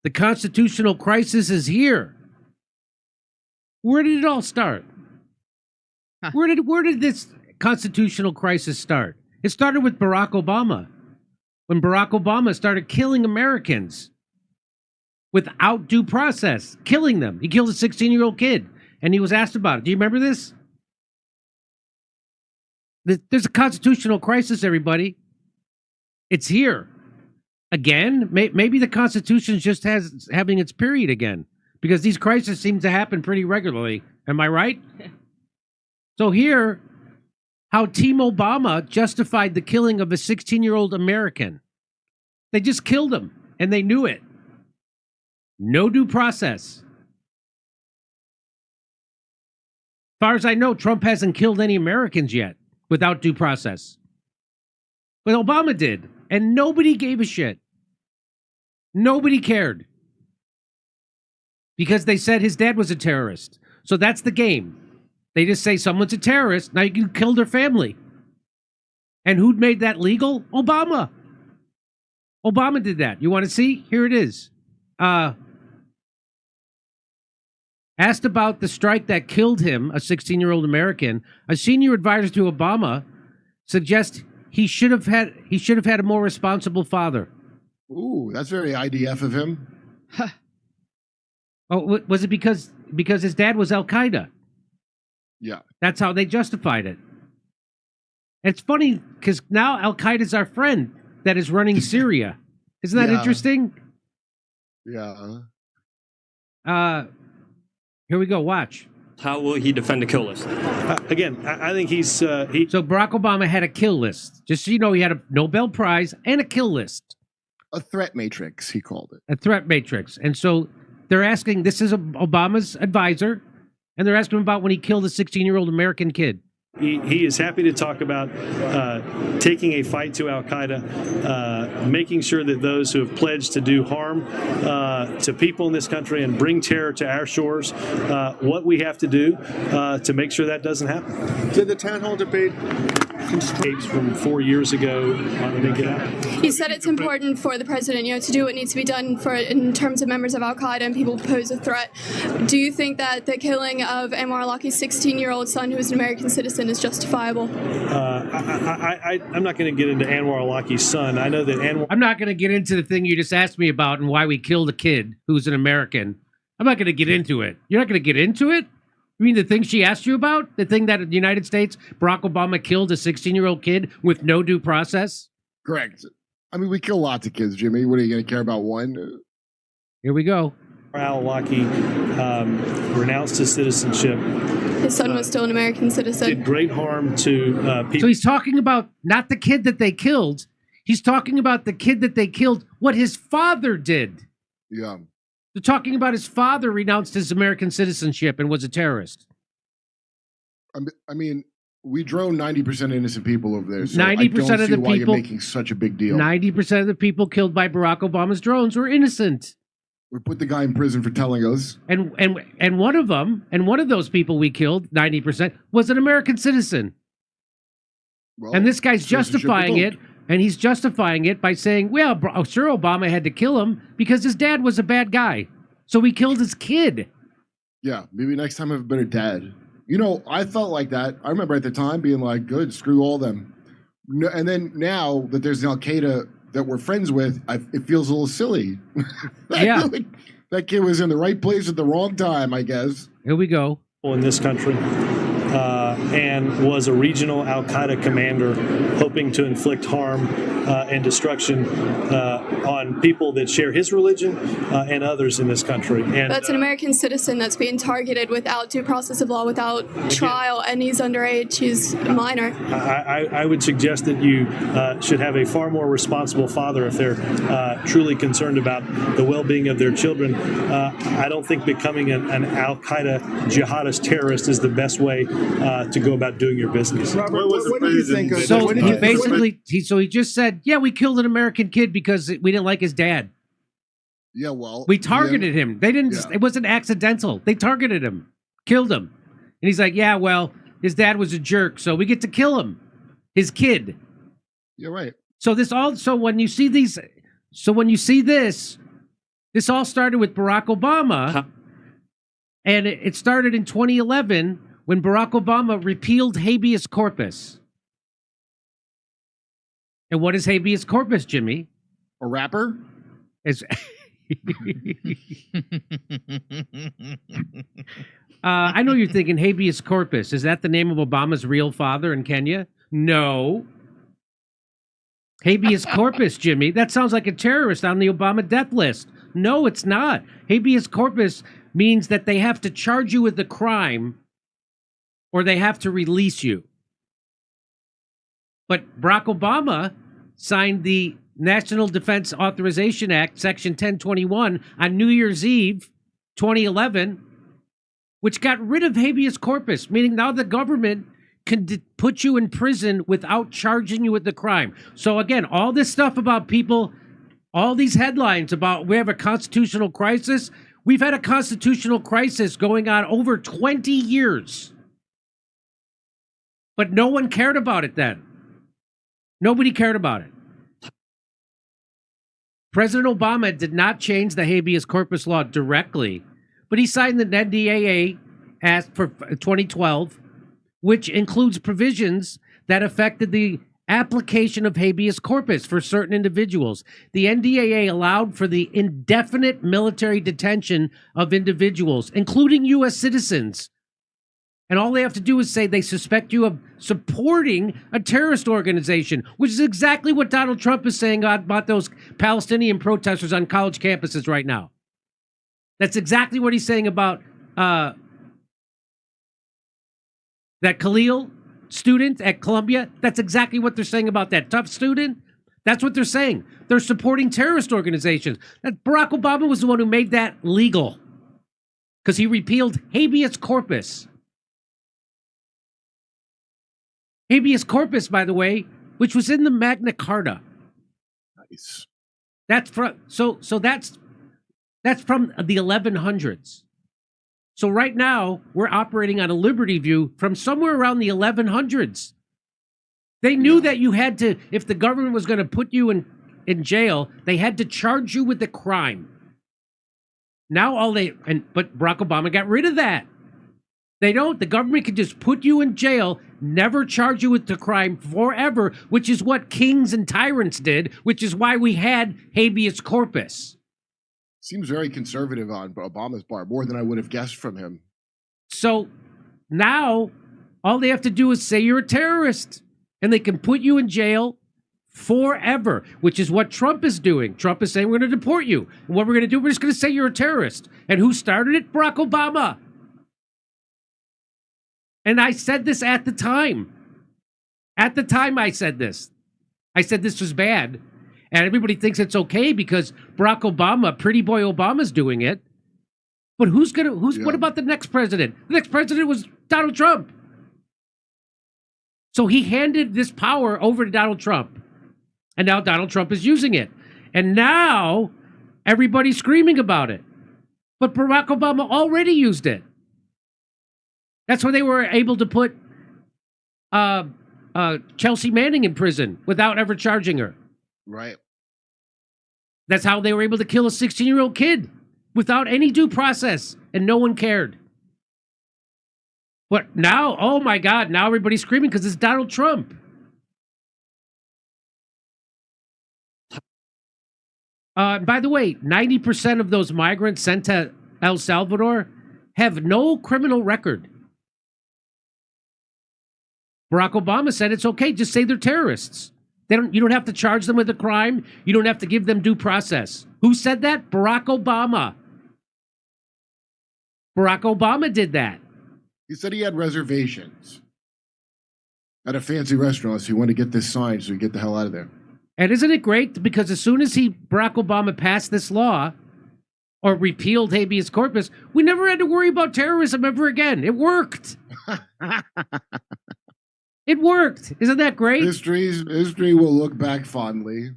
[SPEAKER 1] The constitutional crisis is here. Where did it all start? Where did this constitutional crisis start? It started with Barack Obama. When Barack Obama started killing Americans without due process, killing them. He killed a 16-year-old kid, and he was asked about it. Do you remember this? There's a constitutional crisis, everybody. It's here. Again, maybe the Constitution just having its period again, because these crises seem to happen pretty regularly. Am I right? So here, how Team Obama justified the killing of a 16-year-old American. They just killed him, and they knew it. No due process. As far as I know, Trump hasn't killed any Americans yet without due process. But Obama did, and nobody gave a shit. Nobody cared. Because they said his dad was a terrorist. So that's the game. They just say someone's a terrorist, now you can kill their family. And who made that legal? Obama. Obama did that. You want to see? Here it is. Asked about the strike that killed him, a 16-year-old American, a senior advisor to Obama suggests he should have had a more responsible father.
[SPEAKER 2] Ooh, that's very IDF of him.
[SPEAKER 1] Oh, was it because his dad was Al Qaeda?
[SPEAKER 2] Yeah.
[SPEAKER 1] That's how they justified it. It's funny because now Al Qaeda's our friend that is running Syria. Isn't that interesting?
[SPEAKER 2] Yeah.
[SPEAKER 1] Here we go. Watch.
[SPEAKER 20] How will he defend a kill list?
[SPEAKER 21] Again, I think he's... So
[SPEAKER 1] Barack Obama had a kill list. Just so you know, he had a Nobel Prize and a kill list.
[SPEAKER 2] A threat matrix, he called it.
[SPEAKER 1] A threat matrix. And so they're asking, this is Obama's advisor, and they're asking him about when he killed a 16-year-old American kid.
[SPEAKER 21] He is happy to talk about taking a fight to Al Qaeda, making sure that those who have pledged to do harm to people in this country and bring terror to our shores, what we have to do to make sure that doesn't happen.
[SPEAKER 2] Did the town hall debate
[SPEAKER 21] tapes from 4 years ago didn't get out?
[SPEAKER 22] He said it's important for the president, to do what needs to be done in terms of members of Al Qaeda and people who pose a threat. Do you think that the killing of Anwar al-Awlaki's 16-year-old son, who is an American citizen, is justifiable?
[SPEAKER 21] I'm not going to get into Anwar al-Awlaki's son. I know that
[SPEAKER 1] I'm not going to get into the thing you just asked me about and why we killed a kid who's an American. I'm not going to get into it. You're not going to get into it? You mean the thing she asked you about? The thing that in the United States, Barack Obama killed a 16-year-old kid with no due process?
[SPEAKER 2] Correct. I mean, we kill lots of kids, Jimmy. What are you going to care about one?
[SPEAKER 1] Here we go.
[SPEAKER 21] Al-Awlaki renounced his citizenship.
[SPEAKER 22] His son was still an American citizen.
[SPEAKER 21] Did great harm to people.
[SPEAKER 1] So he's talking about not the kid that they killed. He's talking about the kid that they killed, what his father did.
[SPEAKER 2] Yeah.
[SPEAKER 1] They're talking about his father renounced his American citizenship and was a terrorist.
[SPEAKER 2] I mean, we drone 90% innocent people over there. So
[SPEAKER 1] 90%
[SPEAKER 2] I don't
[SPEAKER 1] of
[SPEAKER 2] see
[SPEAKER 1] the
[SPEAKER 2] why
[SPEAKER 1] people
[SPEAKER 2] you're making such a big deal.
[SPEAKER 1] 90% of the people killed by Barack Obama's drones were innocent.
[SPEAKER 2] We put the guy in prison for telling us.
[SPEAKER 1] And one of them, and one of those people we killed, 90%, was an American citizen.
[SPEAKER 2] Well,
[SPEAKER 1] and this guy's justifying it. And he's justifying it by saying, well, sure, Obama had to kill him because his dad was a bad guy. So he killed his kid.
[SPEAKER 2] Yeah, maybe next time I have a better dad. I felt like that. I remember at the time being like, good, screw all them. And then now that there's an Al-Qaeda that we're friends with, it feels a little silly.
[SPEAKER 1] Yeah.
[SPEAKER 2] That kid was in the right place at the wrong time, I guess.
[SPEAKER 1] Here we go.
[SPEAKER 21] In this country. and was a regional Al Qaeda commander, hoping to inflict harm and destruction on people that share his religion and others in this country. And
[SPEAKER 22] that's an American citizen that's being targeted without due process of law, without trial, and he's underage. He's a minor.
[SPEAKER 21] I would suggest that you should have a far more responsible father if they're truly concerned about the well-being of their children. I don't think becoming an Al Qaeda jihadist terrorist is the best way to go about doing your business.
[SPEAKER 2] Robert, what do you think of
[SPEAKER 1] So he just said, yeah, we killed an American kid because we didn't like his dad.
[SPEAKER 2] Yeah, well,
[SPEAKER 1] we targeted him. They didn't.
[SPEAKER 2] Yeah.
[SPEAKER 1] It wasn't accidental. They targeted him, killed him, and he's like, yeah, well, his dad was a jerk, so we get to kill him, his kid.
[SPEAKER 2] You're right.
[SPEAKER 1] So this all. So when you see these, this all started with Barack Obama, and it started in 2011 when Barack Obama repealed habeas corpus. And what is habeas corpus, Jimmy?
[SPEAKER 2] A rapper?
[SPEAKER 1] I know you're thinking habeas corpus. Is that the name of Obama's real father in Kenya? No. Habeas corpus, Jimmy. That sounds like a terrorist on the Obama death list. No, it's not. Habeas corpus means that they have to charge you with the crime or they have to release you. But Barack Obama signed the National Defense Authorization Act, Section 1021, on New Year's Eve, 2011, which got rid of habeas corpus, meaning now the government can put you in prison without charging you with the crime. So again, all this stuff about people, all these headlines about we have a constitutional crisis, we've had a constitutional crisis going on over 20 years. But no one cared about it then. Nobody cared about it. President Obama did not change the habeas corpus law directly, but he signed the NDAA for 2012, which includes provisions that affected the application of habeas corpus for certain individuals. The NDAA allowed for the indefinite military detention of individuals, including U.S. citizens. And all they have to do is say they suspect you of supporting a terrorist organization, which is exactly what Donald Trump is saying about those Palestinian protesters on college campuses right now. That's exactly what he's saying about that Khalil student at Columbia. That's exactly what they're saying about that tough student. That's what they're saying. They're supporting terrorist organizations. That Barack Obama was the one who made that legal because he repealed habeas corpus. Habeas corpus, by the way, which was in the Magna Carta.
[SPEAKER 2] Nice.
[SPEAKER 1] That's from that's from the 1100s. So right now we're operating on a Liberty View from somewhere around the 1100s. They knew that you had to, if the government was going to put you in jail, they had to charge you with the crime. Now but Barack Obama got rid of that. They don't. The government can just put you in jail, never charge you with the crime forever, which is what kings and tyrants did, which is why we had habeas corpus.
[SPEAKER 2] Seems very conservative on Obama's part, more than I would have guessed from him.
[SPEAKER 1] So now all they have to do is say you're a terrorist, and they can put you in jail forever, which is what Trump is doing. Trump is saying we're going to deport you. And what we're going to do, we're just going to say you're a terrorist. And who started it? Barack Obama. And I said this at the time. At the time I said this. I said this was bad. And everybody thinks it's okay because Barack Obama, pretty boy Obama's doing it. But what about the next president? The next president was Donald Trump. So he handed this power over to Donald Trump. And now Donald Trump is using it. And now everybody's screaming about it. But Barack Obama already used it. That's why they were able to put Chelsea Manning in prison without ever charging her.
[SPEAKER 2] Right.
[SPEAKER 1] That's how they were able to kill a 16-year-old kid without any due process, and no one cared. But now, oh my God, now everybody's screaming because it's Donald Trump. By the way, 90% of those migrants sent to El Salvador have no criminal record. Barack Obama said it's okay. Just say they're terrorists. You don't have to charge them with a crime. You don't have to give them due process. Who said that? Barack Obama. Barack Obama did that.
[SPEAKER 2] He said he had reservations at a fancy restaurant, so he wanted to get this sign so he get the hell out of there.
[SPEAKER 1] And isn't it great? Because as soon as Barack Obama passed this law or repealed habeas corpus, we never had to worry about terrorism ever again. It worked. It worked. Isn't that great?
[SPEAKER 2] History will look back fondly.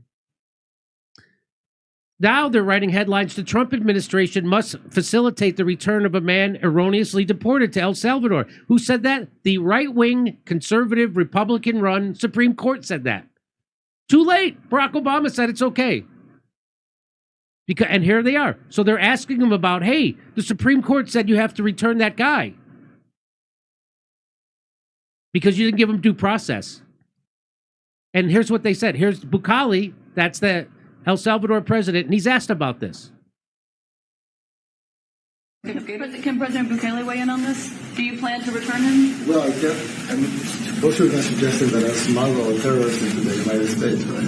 [SPEAKER 1] Now they're writing headlines. The Trump administration must facilitate the return of a man erroneously deported to El Salvador. Who said that? The right-wing, conservative, Republican-run Supreme Court said that. Too late. Barack Obama said it's okay. And here they are. So they're asking him about, hey, the Supreme Court said you have to return that guy because you didn't give him due process. And here's what they said. Here's Bukele, that's the El Salvador president, and he's asked about this.
[SPEAKER 8] Can President Bukele weigh in on this? Do you plan to return him?
[SPEAKER 9] Well, both of them suggested that I smuggle a terrorist into the United States, right?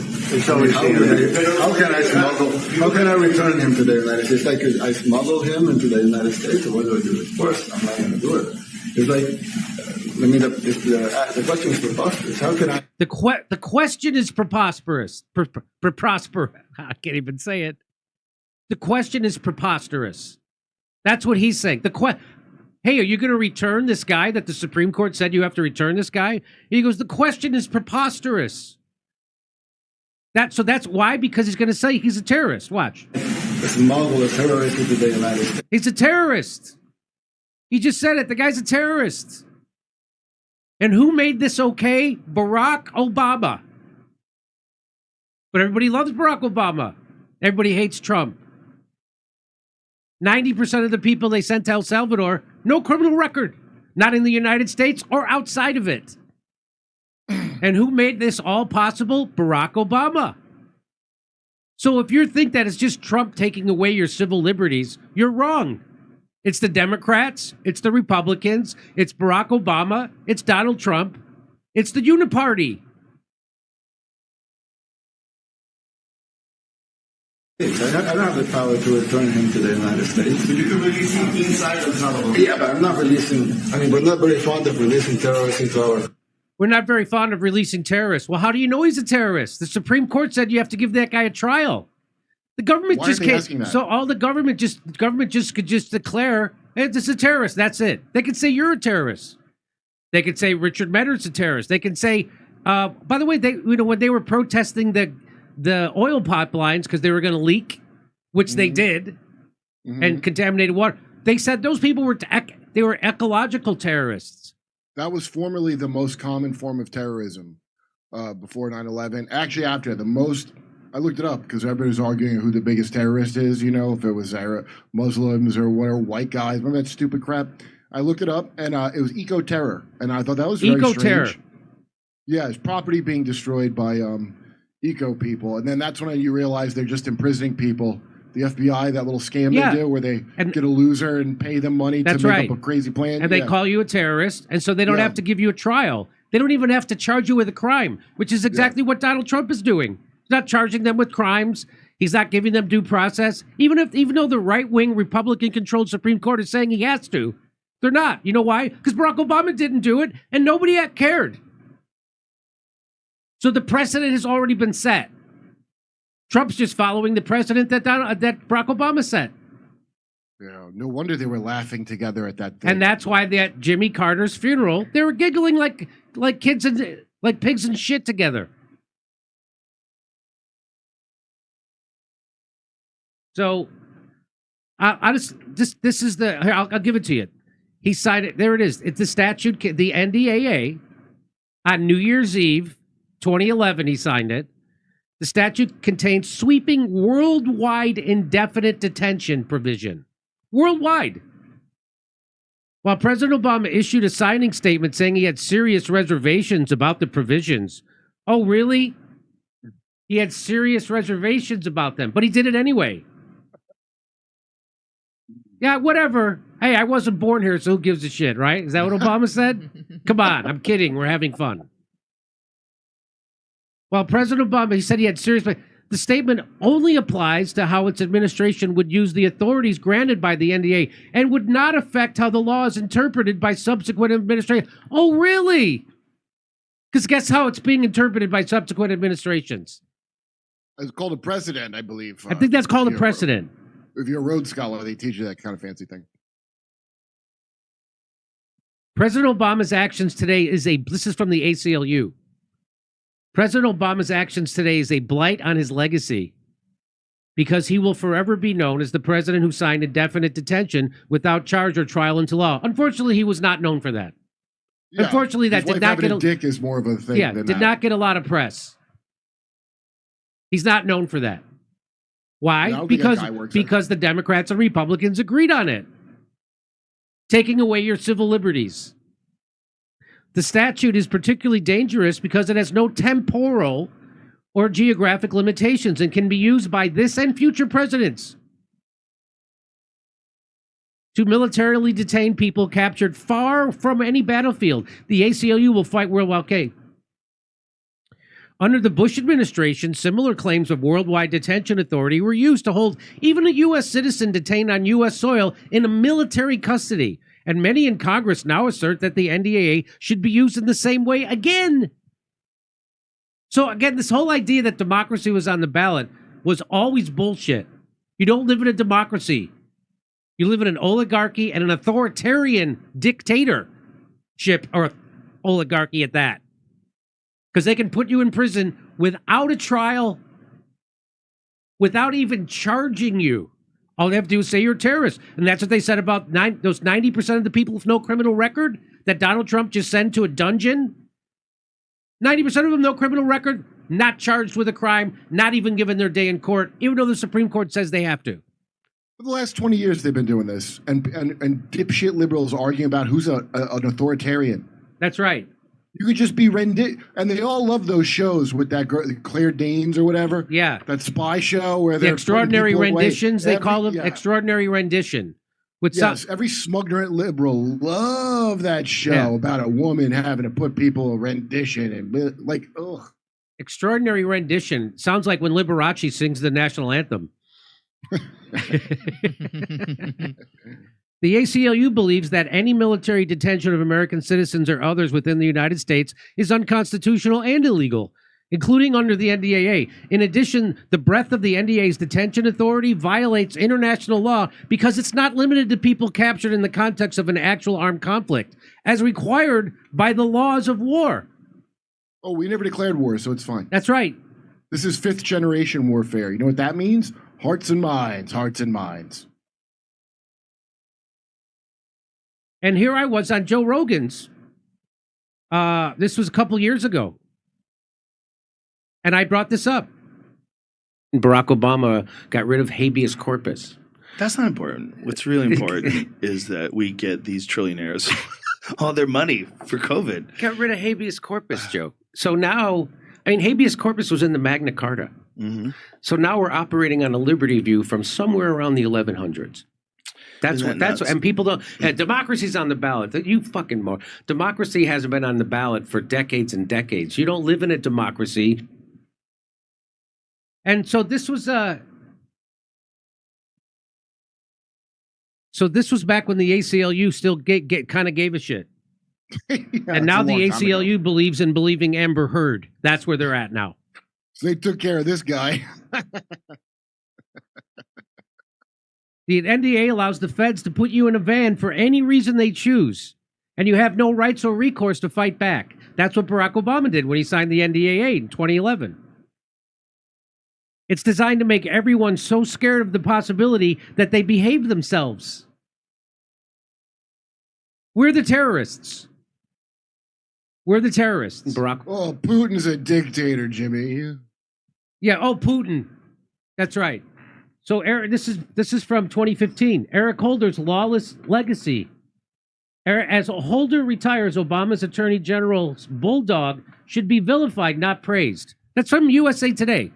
[SPEAKER 9] How can I return him to the United States? Like, I smuggle him into the United States, or what do I do? First, I'm not going to do it. It's like, the question is preposterous. How can I?
[SPEAKER 1] The question is preposterous. I can't even say it. The question is preposterous. That's what he's saying. Hey, are you going to return this guy that the Supreme Court said you have to return this guy? And he goes, the question is preposterous. So that's why? Because he's going to say he's a terrorist. Watch.
[SPEAKER 9] Smuggle a terrorist into the United States.
[SPEAKER 1] He's a terrorist. He just said it. The guy's a terrorist. And who made this okay? Barack Obama. But everybody loves Barack Obama. Everybody hates Trump. 90% of the people they sent to El Salvador, no criminal record. Not in the United States or outside of it. And who made this all possible? Barack Obama. So if you think that it's just Trump taking away your civil liberties, you're wrong. It's the Democrats, it's the Republicans, it's Barack Obama, it's Donald Trump, it's the Uniparty.
[SPEAKER 9] I don't have the power to return him to the United States. But you can release him inside El Salvador. Yeah, but I'm not releasing. We're not very fond of releasing terrorists into our.
[SPEAKER 1] We're not very fond of releasing terrorists. Well, how do you know he's a terrorist? The Supreme Court said you have to give that guy a trial. The government just can't. So all the government could just declare, hey, this is a terrorist. That's it. They could say you're a terrorist. They could say Richard Medard's a terrorist. They can say, by the way, when they were protesting the oil pipelines because they were going to leak, which they did, and contaminated water, they said those people were ecological terrorists.
[SPEAKER 2] That was formerly the most common form of terrorism before 9/11. Actually, after I looked it up because everybody was arguing who the biggest terrorist is, if it was Muslims or whatever, white guys. Remember that stupid crap? I looked it up, and it was eco-terror. And I thought that was very
[SPEAKER 1] eco-terror.
[SPEAKER 2] Strange. Yeah, it's property being destroyed by eco people. And then that's when you realize they're just imprisoning people. The FBI, that little scam they do where they get a loser and pay them money to make up a crazy plan.
[SPEAKER 1] And they call you a terrorist, and so they don't have to give you a trial. They don't even have to charge you with a crime, which is exactly what Donald Trump is doing. He's not charging them with crimes. He's not giving them due process. Even though the right-wing Republican-controlled Supreme Court is saying he has to, they're not. You know why? Because Barack Obama didn't do it, and nobody cared. So the precedent has already been set. Trump's just following the precedent that Barack Obama set.
[SPEAKER 2] Yeah, no wonder they were laughing together at that thing.
[SPEAKER 1] And that's why at Jimmy Carter's funeral, they were giggling like kids and like pigs and shit together. So, this is here, I'll give it to you. He signed it. There it is. It's the statute, the NDAA, on New Year's Eve, 2011. He signed it. The statute contains sweeping worldwide indefinite detention provision. Worldwide. While President Obama issued a signing statement saying he had serious reservations about the provisions. Oh, really? He had serious reservations about them, but he did it anyway. Yeah, whatever. Hey, I wasn't born here, so who gives a shit, right? Is that what Obama said? Come on, I'm kidding. We're having fun. Well, President Obama, he said he had serious... The statement only applies to how its administration would use the authorities granted by the NDA and would not affect how the law is interpreted by subsequent administrations. Oh, really? Because guess how it's being interpreted by subsequent administrations?
[SPEAKER 2] It's called a precedent, I believe.
[SPEAKER 1] I think that's called a precedent.
[SPEAKER 2] If you're a Rhodes Scholar, they teach you that kind of fancy thing.
[SPEAKER 1] President Obama's actions today this is from the ACLU. President Obama's actions today is a blight on his legacy because he will forever be known as the president who signed indefinite detention without charge or trial into law. Unfortunately, he was not known for that.
[SPEAKER 2] Yeah,
[SPEAKER 1] Unfortunately, that
[SPEAKER 2] his
[SPEAKER 1] did not get
[SPEAKER 2] a dick is more of a thing.
[SPEAKER 1] Yeah,
[SPEAKER 2] than
[SPEAKER 1] did
[SPEAKER 2] that.
[SPEAKER 1] not get a lot of press. He's not known for that. Why?
[SPEAKER 2] I don't think that guy works
[SPEAKER 1] Because the Democrats and Republicans agreed on it. Taking away your civil liberties. The statute is particularly dangerous because it has no temporal or geographic limitations and can be used by this and future presidents to militarily detain people captured far from any battlefield. The ACLU will fight worldwide. Okay. Under the Bush administration, similar claims of worldwide detention authority were used to hold even a U.S. citizen detained on U.S. soil in a military custody. And many in Congress now assert that the NDAA should be used in the same way again. So again, this whole idea that democracy was on the ballot was always bullshit. You don't live in a democracy. You live in an oligarchy and an authoritarian dictatorship, or oligarchy at that. Because they can put you in prison without a trial, without even charging you. All they have to do is say you're a terrorist. And that's what they said about those 90% of the people with no criminal record that Donald Trump just sent to a dungeon. 90% of them, no criminal record, not charged with a crime, not even given their day in court, even though the Supreme Court says they have to.
[SPEAKER 2] For the last 20 years, they've been doing this. And dipshit liberals arguing about who's an authoritarian.
[SPEAKER 1] That's right.
[SPEAKER 2] You could just be and they all love those shows with that girl, Claire Danes or whatever.
[SPEAKER 1] Yeah.
[SPEAKER 2] That spy show where
[SPEAKER 1] The
[SPEAKER 2] they're
[SPEAKER 1] extraordinary
[SPEAKER 2] putting people away.
[SPEAKER 1] renditions, they call them.
[SPEAKER 2] Yeah.
[SPEAKER 1] Extraordinary rendition. With
[SPEAKER 2] Yes, every smug liberal love that show about a woman having to put people in rendition and like, ugh.
[SPEAKER 1] Extraordinary rendition. Sounds like when Liberace sings the national anthem. The ACLU believes that any military detention of American citizens or others within the United States is unconstitutional and illegal, including under the NDAA. In addition, the breadth of the NDAA's detention authority violates international law because it's not limited to people captured in the context of an actual armed conflict, as required by the laws of war.
[SPEAKER 2] Oh, we never declared war, so it's fine.
[SPEAKER 1] That's right.
[SPEAKER 2] This is 5th generation warfare. You know what that means? Hearts and minds, hearts and minds.
[SPEAKER 1] And here I was on Joe Rogan's. This was a couple years ago. And I brought this up. Barack Obama got rid of habeas corpus.
[SPEAKER 6] That's not important. What's really important is that we get these trillionaires all their money for COVID.
[SPEAKER 1] Got rid of habeas corpus, Joe. So now, habeas corpus was in the Magna Carta.
[SPEAKER 6] Mm-hmm.
[SPEAKER 1] So now we're operating on a liberty view from somewhere around the 1100s. That's what, and people don't. Democracy's on the ballot. You fucking more. Democracy hasn't been on the ballot for decades and decades. You don't live in a democracy. And so this was back when the ACLU still kind of gave a shit. And now the ACLU believes in believing Amber Heard. That's where they're at now.
[SPEAKER 2] So they took care of this guy.
[SPEAKER 1] The NDA allows the feds to put you in a van for any reason they choose, and you have no rights or recourse to fight back. That's what Barack Obama did when he signed the NDAA in 2011. It's designed to make everyone so scared of the possibility that they behave themselves. We're the terrorists. We're the terrorists, Barack.
[SPEAKER 2] Oh, Putin's a dictator, Jimmy.
[SPEAKER 1] Yeah, Putin. That's right. So Eric, this is from 2015. Eric Holder's lawless legacy. As Holder retires, Obama's Attorney General's bulldog should be vilified, not praised. That's from USA Today.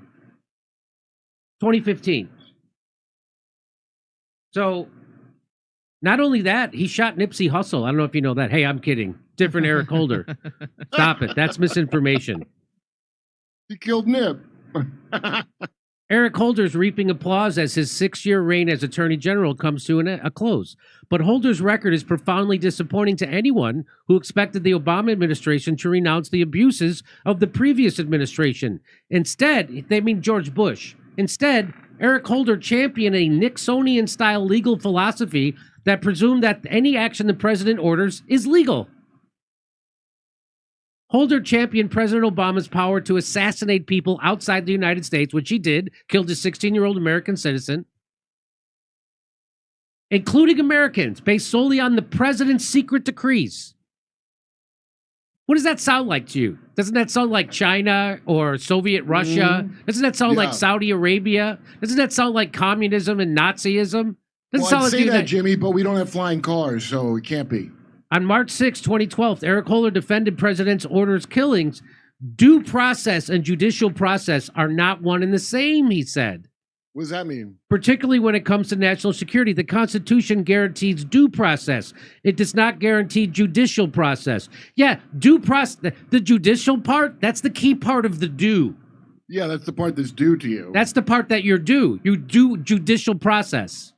[SPEAKER 1] 2015. So Not only that, he shot Nipsey Hussle. I don't know if you know that. Hey, I'm kidding. Different Eric Holder. Stop it. That's misinformation.
[SPEAKER 2] He killed Nip.
[SPEAKER 1] Eric Holder's reaping applause as his 6-year reign as Attorney General comes to a close. But Holder's record is profoundly disappointing to anyone who expected the Obama administration to renounce the abuses of the previous administration. Instead, they mean George Bush. Instead, Eric Holder championed a Nixonian-style legal philosophy that presumed that any action the president orders is legal. Holder championed President Obama's power to assassinate people outside the United States, which he did, killed a 16-year-old American citizen, including Americans, based solely on the president's secret decrees. What does that sound like to you? Doesn't that sound like China or Soviet Russia? Doesn't that sound like Saudi Arabia? Doesn't that sound like communism and Nazism? Doesn't
[SPEAKER 2] Well, I'd
[SPEAKER 1] sound
[SPEAKER 2] say
[SPEAKER 1] like
[SPEAKER 2] that, Jimmy, but we don't have flying cars, so it can't be.
[SPEAKER 1] On March 6, 2012, Eric Holder defended President's orders killings. Due process and judicial process are not one and the same, he said.
[SPEAKER 2] What does that mean?
[SPEAKER 1] Particularly when it comes to national security, the Constitution guarantees due process. It does not guarantee judicial process. Yeah, due process, the judicial part, that's the key part of the due.
[SPEAKER 2] Yeah, that's the part that's due to you.
[SPEAKER 1] That's the part that you're due. You do judicial process.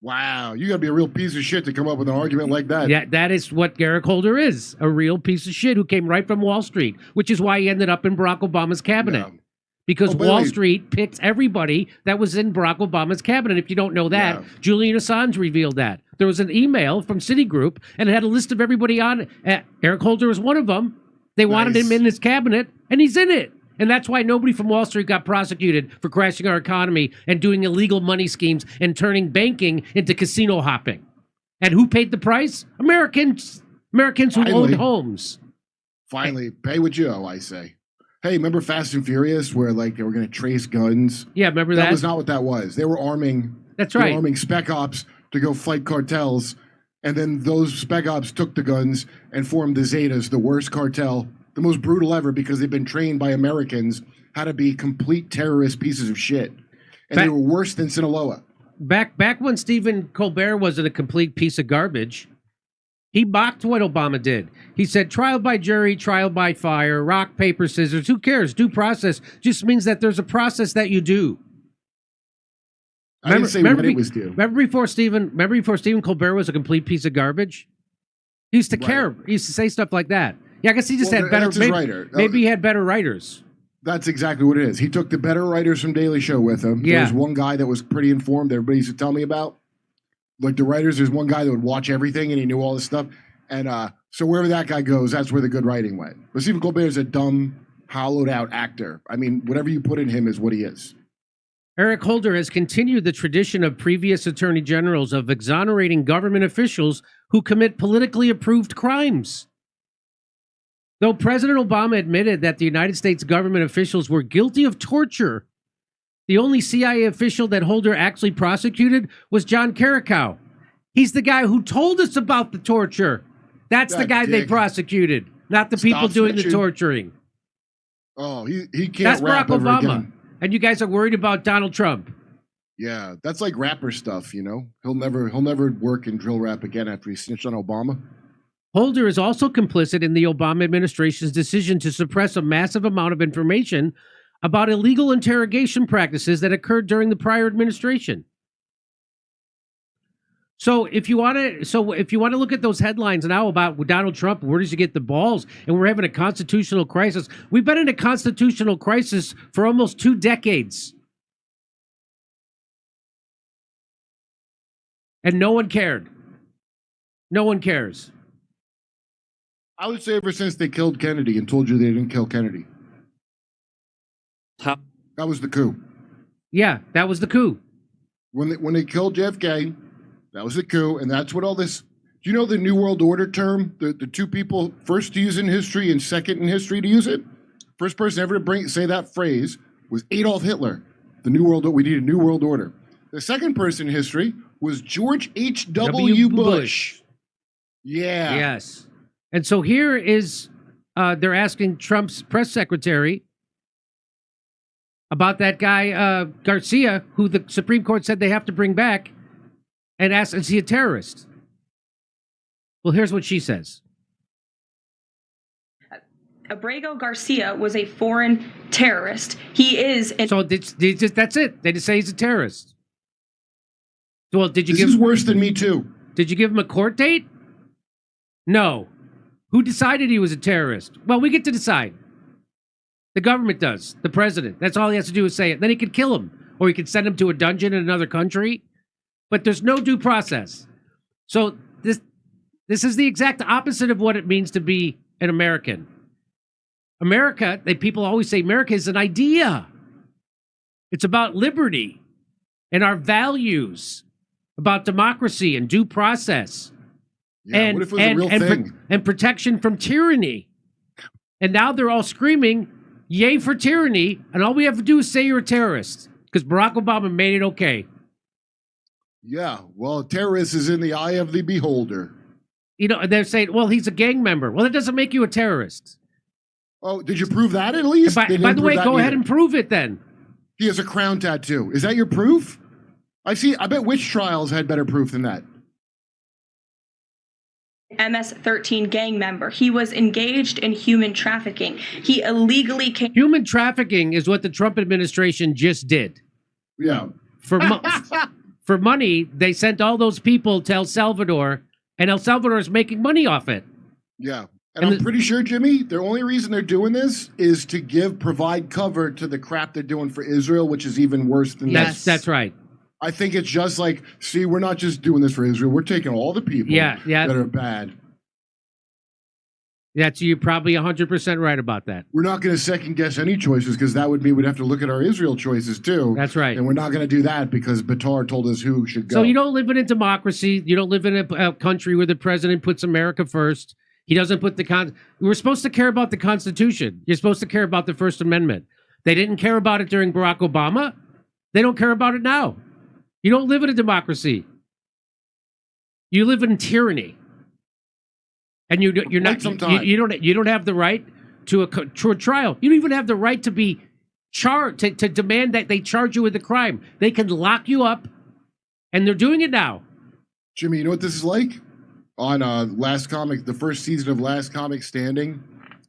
[SPEAKER 2] Wow, you got to be a real piece of shit to come up with an argument like that.
[SPEAKER 1] Yeah, that is what Eric Holder is, a real piece of shit who came right from Wall Street, which is why he ended up in Barack Obama's cabinet.
[SPEAKER 2] Yeah.
[SPEAKER 1] Because Wall Street picked everybody that was in Barack Obama's cabinet. If you don't know that, Julian Assange revealed that. There was an email from Citigroup, and it had a list of everybody on it. Eric Holder was one of them. They wanted him in his cabinet, and he's in it. And that's why nobody from Wall Street got prosecuted for crashing our economy and doing illegal money schemes and turning banking into casino hopping. And who paid the price? Americans. Americans who owned homes.
[SPEAKER 2] Finally, pay what you owe, I say. Hey, remember Fast and Furious where like they were going to trace guns?
[SPEAKER 1] Yeah, remember that?
[SPEAKER 2] That was not what that was. They were arming.
[SPEAKER 1] That's
[SPEAKER 2] they were
[SPEAKER 1] right.
[SPEAKER 2] arming spec ops to go fight cartels, and then those spec ops took the guns and formed the Zetas, the worst cartel, the most brutal ever, because they've been trained by Americans how to be complete terrorist pieces of shit, and they were worse than Sinaloa.
[SPEAKER 1] Back when Stephen Colbert wasn't a complete piece of garbage, he mocked what Obama did. He said, trial by jury, trial by fire, rock, paper, scissors. Who cares? Due process just means that there's a process that you do.
[SPEAKER 2] I didn't say when it was due.
[SPEAKER 1] Remember before Stephen Colbert was a complete piece of garbage? He used to care. He used to say stuff like that. Yeah, I guess he just had better. Maybe he had better writers.
[SPEAKER 2] That's exactly what it is. He took the better writers from Daily Show with him.
[SPEAKER 1] Yeah.
[SPEAKER 2] There was one guy that was pretty informed. Everybody used to tell me about. Like the writers, there's one guy that would watch everything and he knew all this stuff. And so wherever that guy goes, that's where the good writing went. But Stephen Colbert is a dumb, hollowed out actor. I mean, whatever you put in him is what he is.
[SPEAKER 1] Eric Holder has continued the tradition of previous attorney generals of exonerating government officials who commit politically approved crimes. Though President Obama admitted that the United States government officials were guilty of torture, the only CIA official that Holder actually prosecuted was John Carricow. He's the guy who told us about the torture. That's the guy they prosecuted, not the people doing the torturing.
[SPEAKER 2] Oh, he can't
[SPEAKER 1] That's
[SPEAKER 2] rap
[SPEAKER 1] Barack
[SPEAKER 2] ever
[SPEAKER 1] Obama.
[SPEAKER 2] again.
[SPEAKER 1] And you guys are worried about Donald Trump.
[SPEAKER 2] Yeah, that's like rapper stuff, you know? He'll never work in drill rap again after he snitched on Obama.
[SPEAKER 1] Holder is also complicit in the Obama administration's decision to suppress a massive amount of information about illegal interrogation practices that occurred during the prior administration. So if you want to look at those headlines now about Donald Trump, where does he get the balls? And we're having a constitutional crisis. We've been in a constitutional crisis for almost 2 decades. And no one cared. No one cares.
[SPEAKER 2] I would say ever since they killed Kennedy and told you they didn't kill Kennedy.
[SPEAKER 15] Huh?
[SPEAKER 2] That was the coup.
[SPEAKER 1] Yeah, that was the coup.
[SPEAKER 2] When they killed JFK, that was the coup, and that's what all this. Do you know the New World Order term? The two people first to use it in history and second in history to use it. First person ever to say that phrase was Adolf Hitler. The New World. We need a New World Order. The second person in history was George H.W. Bush. Yeah.
[SPEAKER 1] Yes. And so here is, they're asking Trump's press secretary about that guy, Garcia, who the Supreme Court said they have to bring back. and asks, is he a terrorist? Well, here's what she says.
[SPEAKER 7] Abrego Garcia was a foreign terrorist. He is.
[SPEAKER 1] So that's it. They just say he's a terrorist. Well, did you
[SPEAKER 2] This is worse than Me Too.
[SPEAKER 1] Did you give him a court date? No. Who decided he was a terrorist? Well, we get to decide. The government does. The president. That's all he has to do is say it. Then he could kill him, or he could send him to a dungeon in another country. But there's no due process. So this is the exact opposite of what it means to be an American. America, people always say America is an idea. It's about liberty and our values, about democracy and due process.
[SPEAKER 2] Yeah, what if it was a real thing?
[SPEAKER 1] And protection from tyranny. And now they're all screaming, yay for tyranny, and all we have to do is say you're a terrorist, because Barack Obama made it okay.
[SPEAKER 2] Yeah, well, terrorist is in the eye of the beholder.
[SPEAKER 1] You know, they're saying, well, he's a gang member. Well, that doesn't make you a terrorist.
[SPEAKER 2] Oh, did you prove that at least?
[SPEAKER 1] By the way, go ahead and prove it then.
[SPEAKER 2] He has a crown tattoo. Is that your proof? I bet witch trials had better proof than that.
[SPEAKER 7] MS-13 gang member. He was engaged in human trafficking. He illegally came.
[SPEAKER 1] Human trafficking is what the Trump administration just did.
[SPEAKER 2] Yeah.
[SPEAKER 1] For money, they sent all those people to El Salvador, and El Salvador is making money off it.
[SPEAKER 2] Yeah. And I'm pretty sure, Jimmy, the only reason they're doing this is to provide cover to the crap they're doing for Israel, which is even worse than
[SPEAKER 1] Yes, that's right.
[SPEAKER 2] I think it's just like, see, we're not just doing this for Israel. We're taking all the people that are bad.
[SPEAKER 1] You're probably 100% right about that.
[SPEAKER 2] We're not going to second guess any choices, because that would mean we'd have to look at our Israel choices too.
[SPEAKER 1] That's right.
[SPEAKER 2] And we're not going to do that because Batar told us who should go.
[SPEAKER 1] So you don't live in a democracy. You don't live in a country where the president puts America first. He doesn't put we're supposed to care about the Constitution. You're supposed to care about the First Amendment. They didn't care about it during Barack Obama. They don't care about it now. You don't live in a democracy. You live in tyranny. And you're not. You don't have the right to a trial. You don't even have the right to be charged, to demand that they charge you with a crime. They can lock you up, and they're doing it now.
[SPEAKER 2] Jimmy, you know what this is like? On the first season of Last Comic Standing,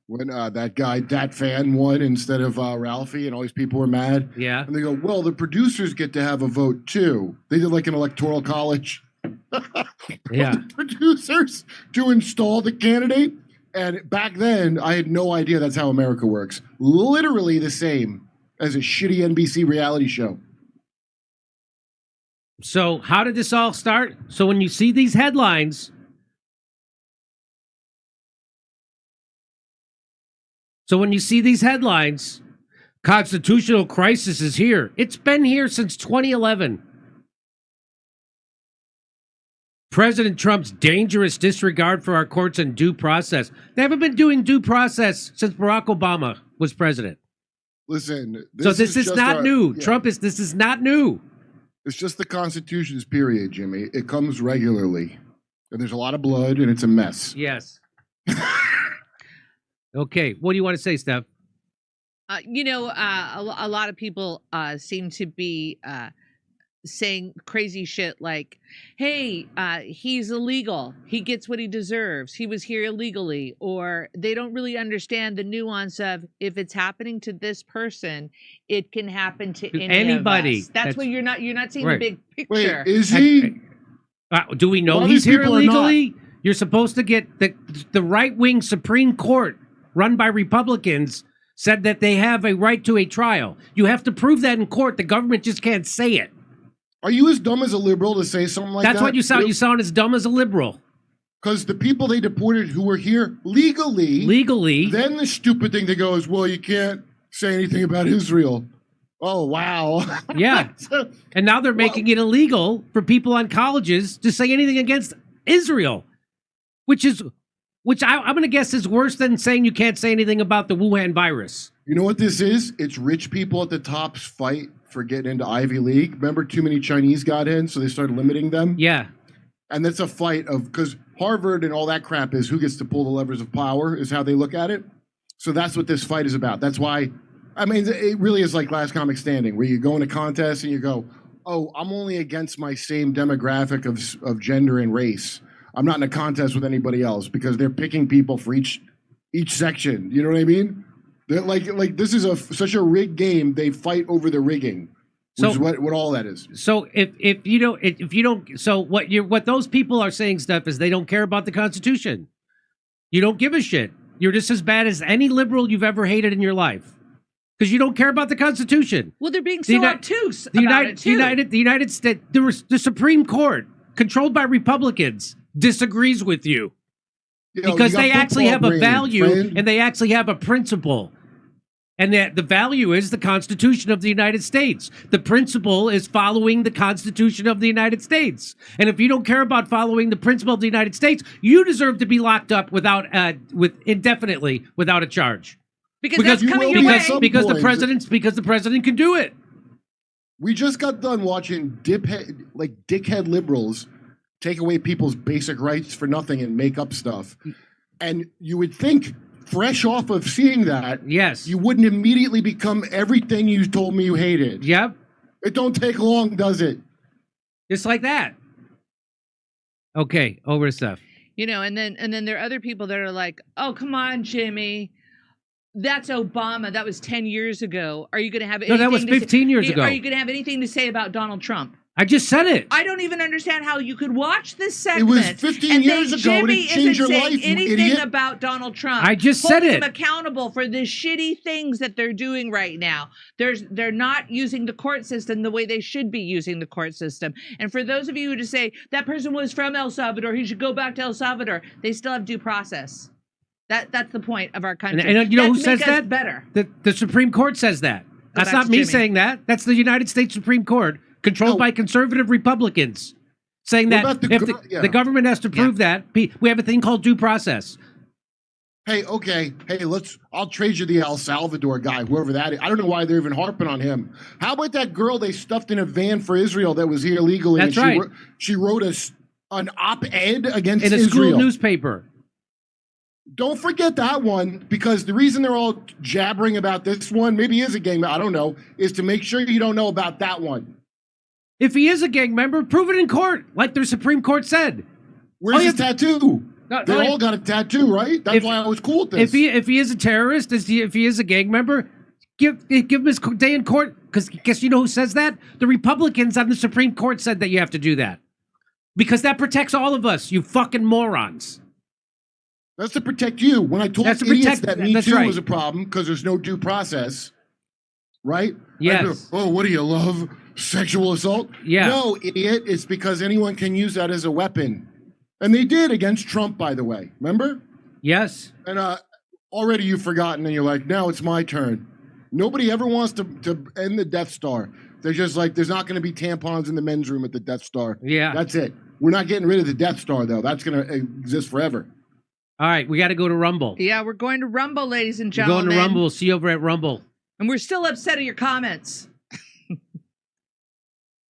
[SPEAKER 2] when that fan won instead of Ralphie, and all these people were mad.
[SPEAKER 1] Yeah.
[SPEAKER 2] And they go, well, the producers get to have a vote too. They did like an electoral college.
[SPEAKER 1] Yeah.
[SPEAKER 2] The producers to install the candidate. And back then, I had no idea that's how America works. Literally the same as a shitty NBC reality show.
[SPEAKER 1] So how did this all start? So when you see these headlines... constitutional crisis is here. It's been here since 2011. President Trump's dangerous disregard for our courts and due process. They haven't been doing due process since Barack Obama was president.
[SPEAKER 2] Listen,
[SPEAKER 1] this is not new. Yeah. This is not new.
[SPEAKER 2] It's just the Constitution's period, Jimmy. It comes regularly. And there's a lot of blood, and it's a mess.
[SPEAKER 1] Yes. Okay, what do you want to say, Steph?
[SPEAKER 3] A lot of people seem to be saying crazy shit like, hey, he's illegal. He gets what he deserves. He was here illegally. Or they don't really understand the nuance of, if it's happening to this person, it can happen to anybody. Of us. That's what you're not seeing
[SPEAKER 1] right.
[SPEAKER 3] the big picture.
[SPEAKER 2] Wait, is he?
[SPEAKER 1] Do we know he's here illegally? You're supposed to get the right-wing Supreme Court, run by Republicans, said that they have a right to a trial. You have to prove that in court. The government just can't say it.
[SPEAKER 2] Are you as dumb as a liberal to say something like that?
[SPEAKER 1] That's what you sound. You sound as dumb as a liberal.
[SPEAKER 2] Because the people they deported who were here legally, then the stupid thing to go is, well, you can't say anything about Israel. Oh, wow.
[SPEAKER 1] Yeah. And now they're making it illegal for people on colleges to say anything against Israel, which I'm going to guess is worse than saying you can't say anything about the Wuhan virus.
[SPEAKER 2] You know what this is? It's rich people at the top's fight for getting into Ivy League. Remember, too many Chinese got in, so they started limiting them?
[SPEAKER 1] Yeah.
[SPEAKER 2] And that's a fight because Harvard and all that crap is who gets to pull the levers of power is how they look at it. So that's what this fight is about. That's why, I mean, it really is like Last Comic Standing, where you go in a contest and you go, oh, I'm only against my same demographic of gender and race. I'm not in a contest with anybody else because they're picking people for each section. You know what I mean? They're like this is such a rigged game. They fight over the rigging. Which is what all that is.
[SPEAKER 1] So if you don't, so what those people are saying stuff is they don't care about the Constitution. You don't give a shit. You're just as bad as any liberal you've ever hated in your life because you don't care about the Constitution.
[SPEAKER 3] Well, they're being so obtuse about it too.
[SPEAKER 1] The United States, the Supreme Court, controlled by Republicans, disagrees with you because they actually have a value and they actually have a principle. And that the value is the Constitution of the United States. The principle is following the Constitution of the United States. And if you don't care about following the principle of the United States, you deserve to be locked up indefinitely without a charge.
[SPEAKER 3] Because that's coming your way.
[SPEAKER 1] Because the president can do it.
[SPEAKER 2] We just got done watching dickhead liberals take away people's basic rights for nothing and make up stuff. And you would think, fresh off of seeing that,
[SPEAKER 1] yes,
[SPEAKER 2] you wouldn't immediately become everything you told me you hated.
[SPEAKER 1] Yep.
[SPEAKER 2] It don't take long, does it?
[SPEAKER 1] Just like that. Okay, over to stuff.
[SPEAKER 3] You know, and then there are other people that are like, "Oh, come on, Jimmy. That's Obama. That was 10 years ago. Are you going to have anything?
[SPEAKER 1] No, that was 15 years ago.
[SPEAKER 3] Are you going to have anything to say about Donald Trump?"
[SPEAKER 1] I just said it.
[SPEAKER 3] I don't even understand how you could watch this segment.
[SPEAKER 2] It was 15 years ago and it changed your life, you
[SPEAKER 3] anything
[SPEAKER 2] idiot.
[SPEAKER 3] about Donald Trump.
[SPEAKER 1] I just said it.
[SPEAKER 3] Hold them accountable for the shitty things that they're doing right now. They're not using the court system the way they should be using the court system. And for those of you who just say that person was from El Salvador, he should go back to El Salvador, they still have due process. That's the point of our country.
[SPEAKER 1] And you know who says that?
[SPEAKER 3] Better.
[SPEAKER 1] The Supreme Court says that. That's not me saying that. That's the United States Supreme Court, controlled by conservative Republicans, saying that if the government has to prove that, we have a thing called due process.
[SPEAKER 2] Hey, okay. Hey, I'll trade you the El Salvador guy, whoever that is. I don't know why they're even harping on him. How about that girl they stuffed in a van for Israel that was here illegally?
[SPEAKER 1] That's right.
[SPEAKER 2] She wrote an op-ed against
[SPEAKER 1] in a
[SPEAKER 2] Israel.
[SPEAKER 1] School newspaper.
[SPEAKER 2] Don't forget that one, because the reason they're all jabbering about this one, maybe he is a gang member, I don't know, is to make sure you don't know about that one.
[SPEAKER 1] If he is a gang member, prove it in court, like their Supreme Court said.
[SPEAKER 2] Where's his tattoo? They all got a tattoo, right? That's why I was cool with this.
[SPEAKER 1] If he is a terrorist, if he is a gang member, give him his day in court. Because guess you know who says that? The Republicans on the Supreme Court said that you have to do that. Because that protects all of us, you fucking morons.
[SPEAKER 2] That's to protect you. When I told idiots that Me Too was a problem because there's no due process, right?
[SPEAKER 1] Yes.
[SPEAKER 2] Oh, what do you love? Sexual assault?
[SPEAKER 1] Yeah.
[SPEAKER 2] No, idiot. It's because anyone can use that as a weapon. And they did against Trump, by the way. Remember?
[SPEAKER 1] Yes.
[SPEAKER 2] And already you've forgotten and you're like, now it's my turn. Nobody ever wants to end the Death Star. They're just like, there's not going to be tampons in the men's room at the Death Star.
[SPEAKER 1] Yeah.
[SPEAKER 2] That's it. We're not getting rid of the Death Star, though. That's going to exist forever.
[SPEAKER 1] All right, we got to go to Rumble.
[SPEAKER 3] Yeah, we're going to Rumble, ladies and
[SPEAKER 1] We're
[SPEAKER 3] gentlemen.
[SPEAKER 1] going to Rumble. See you over at Rumble.
[SPEAKER 3] And we're still upset at your comments.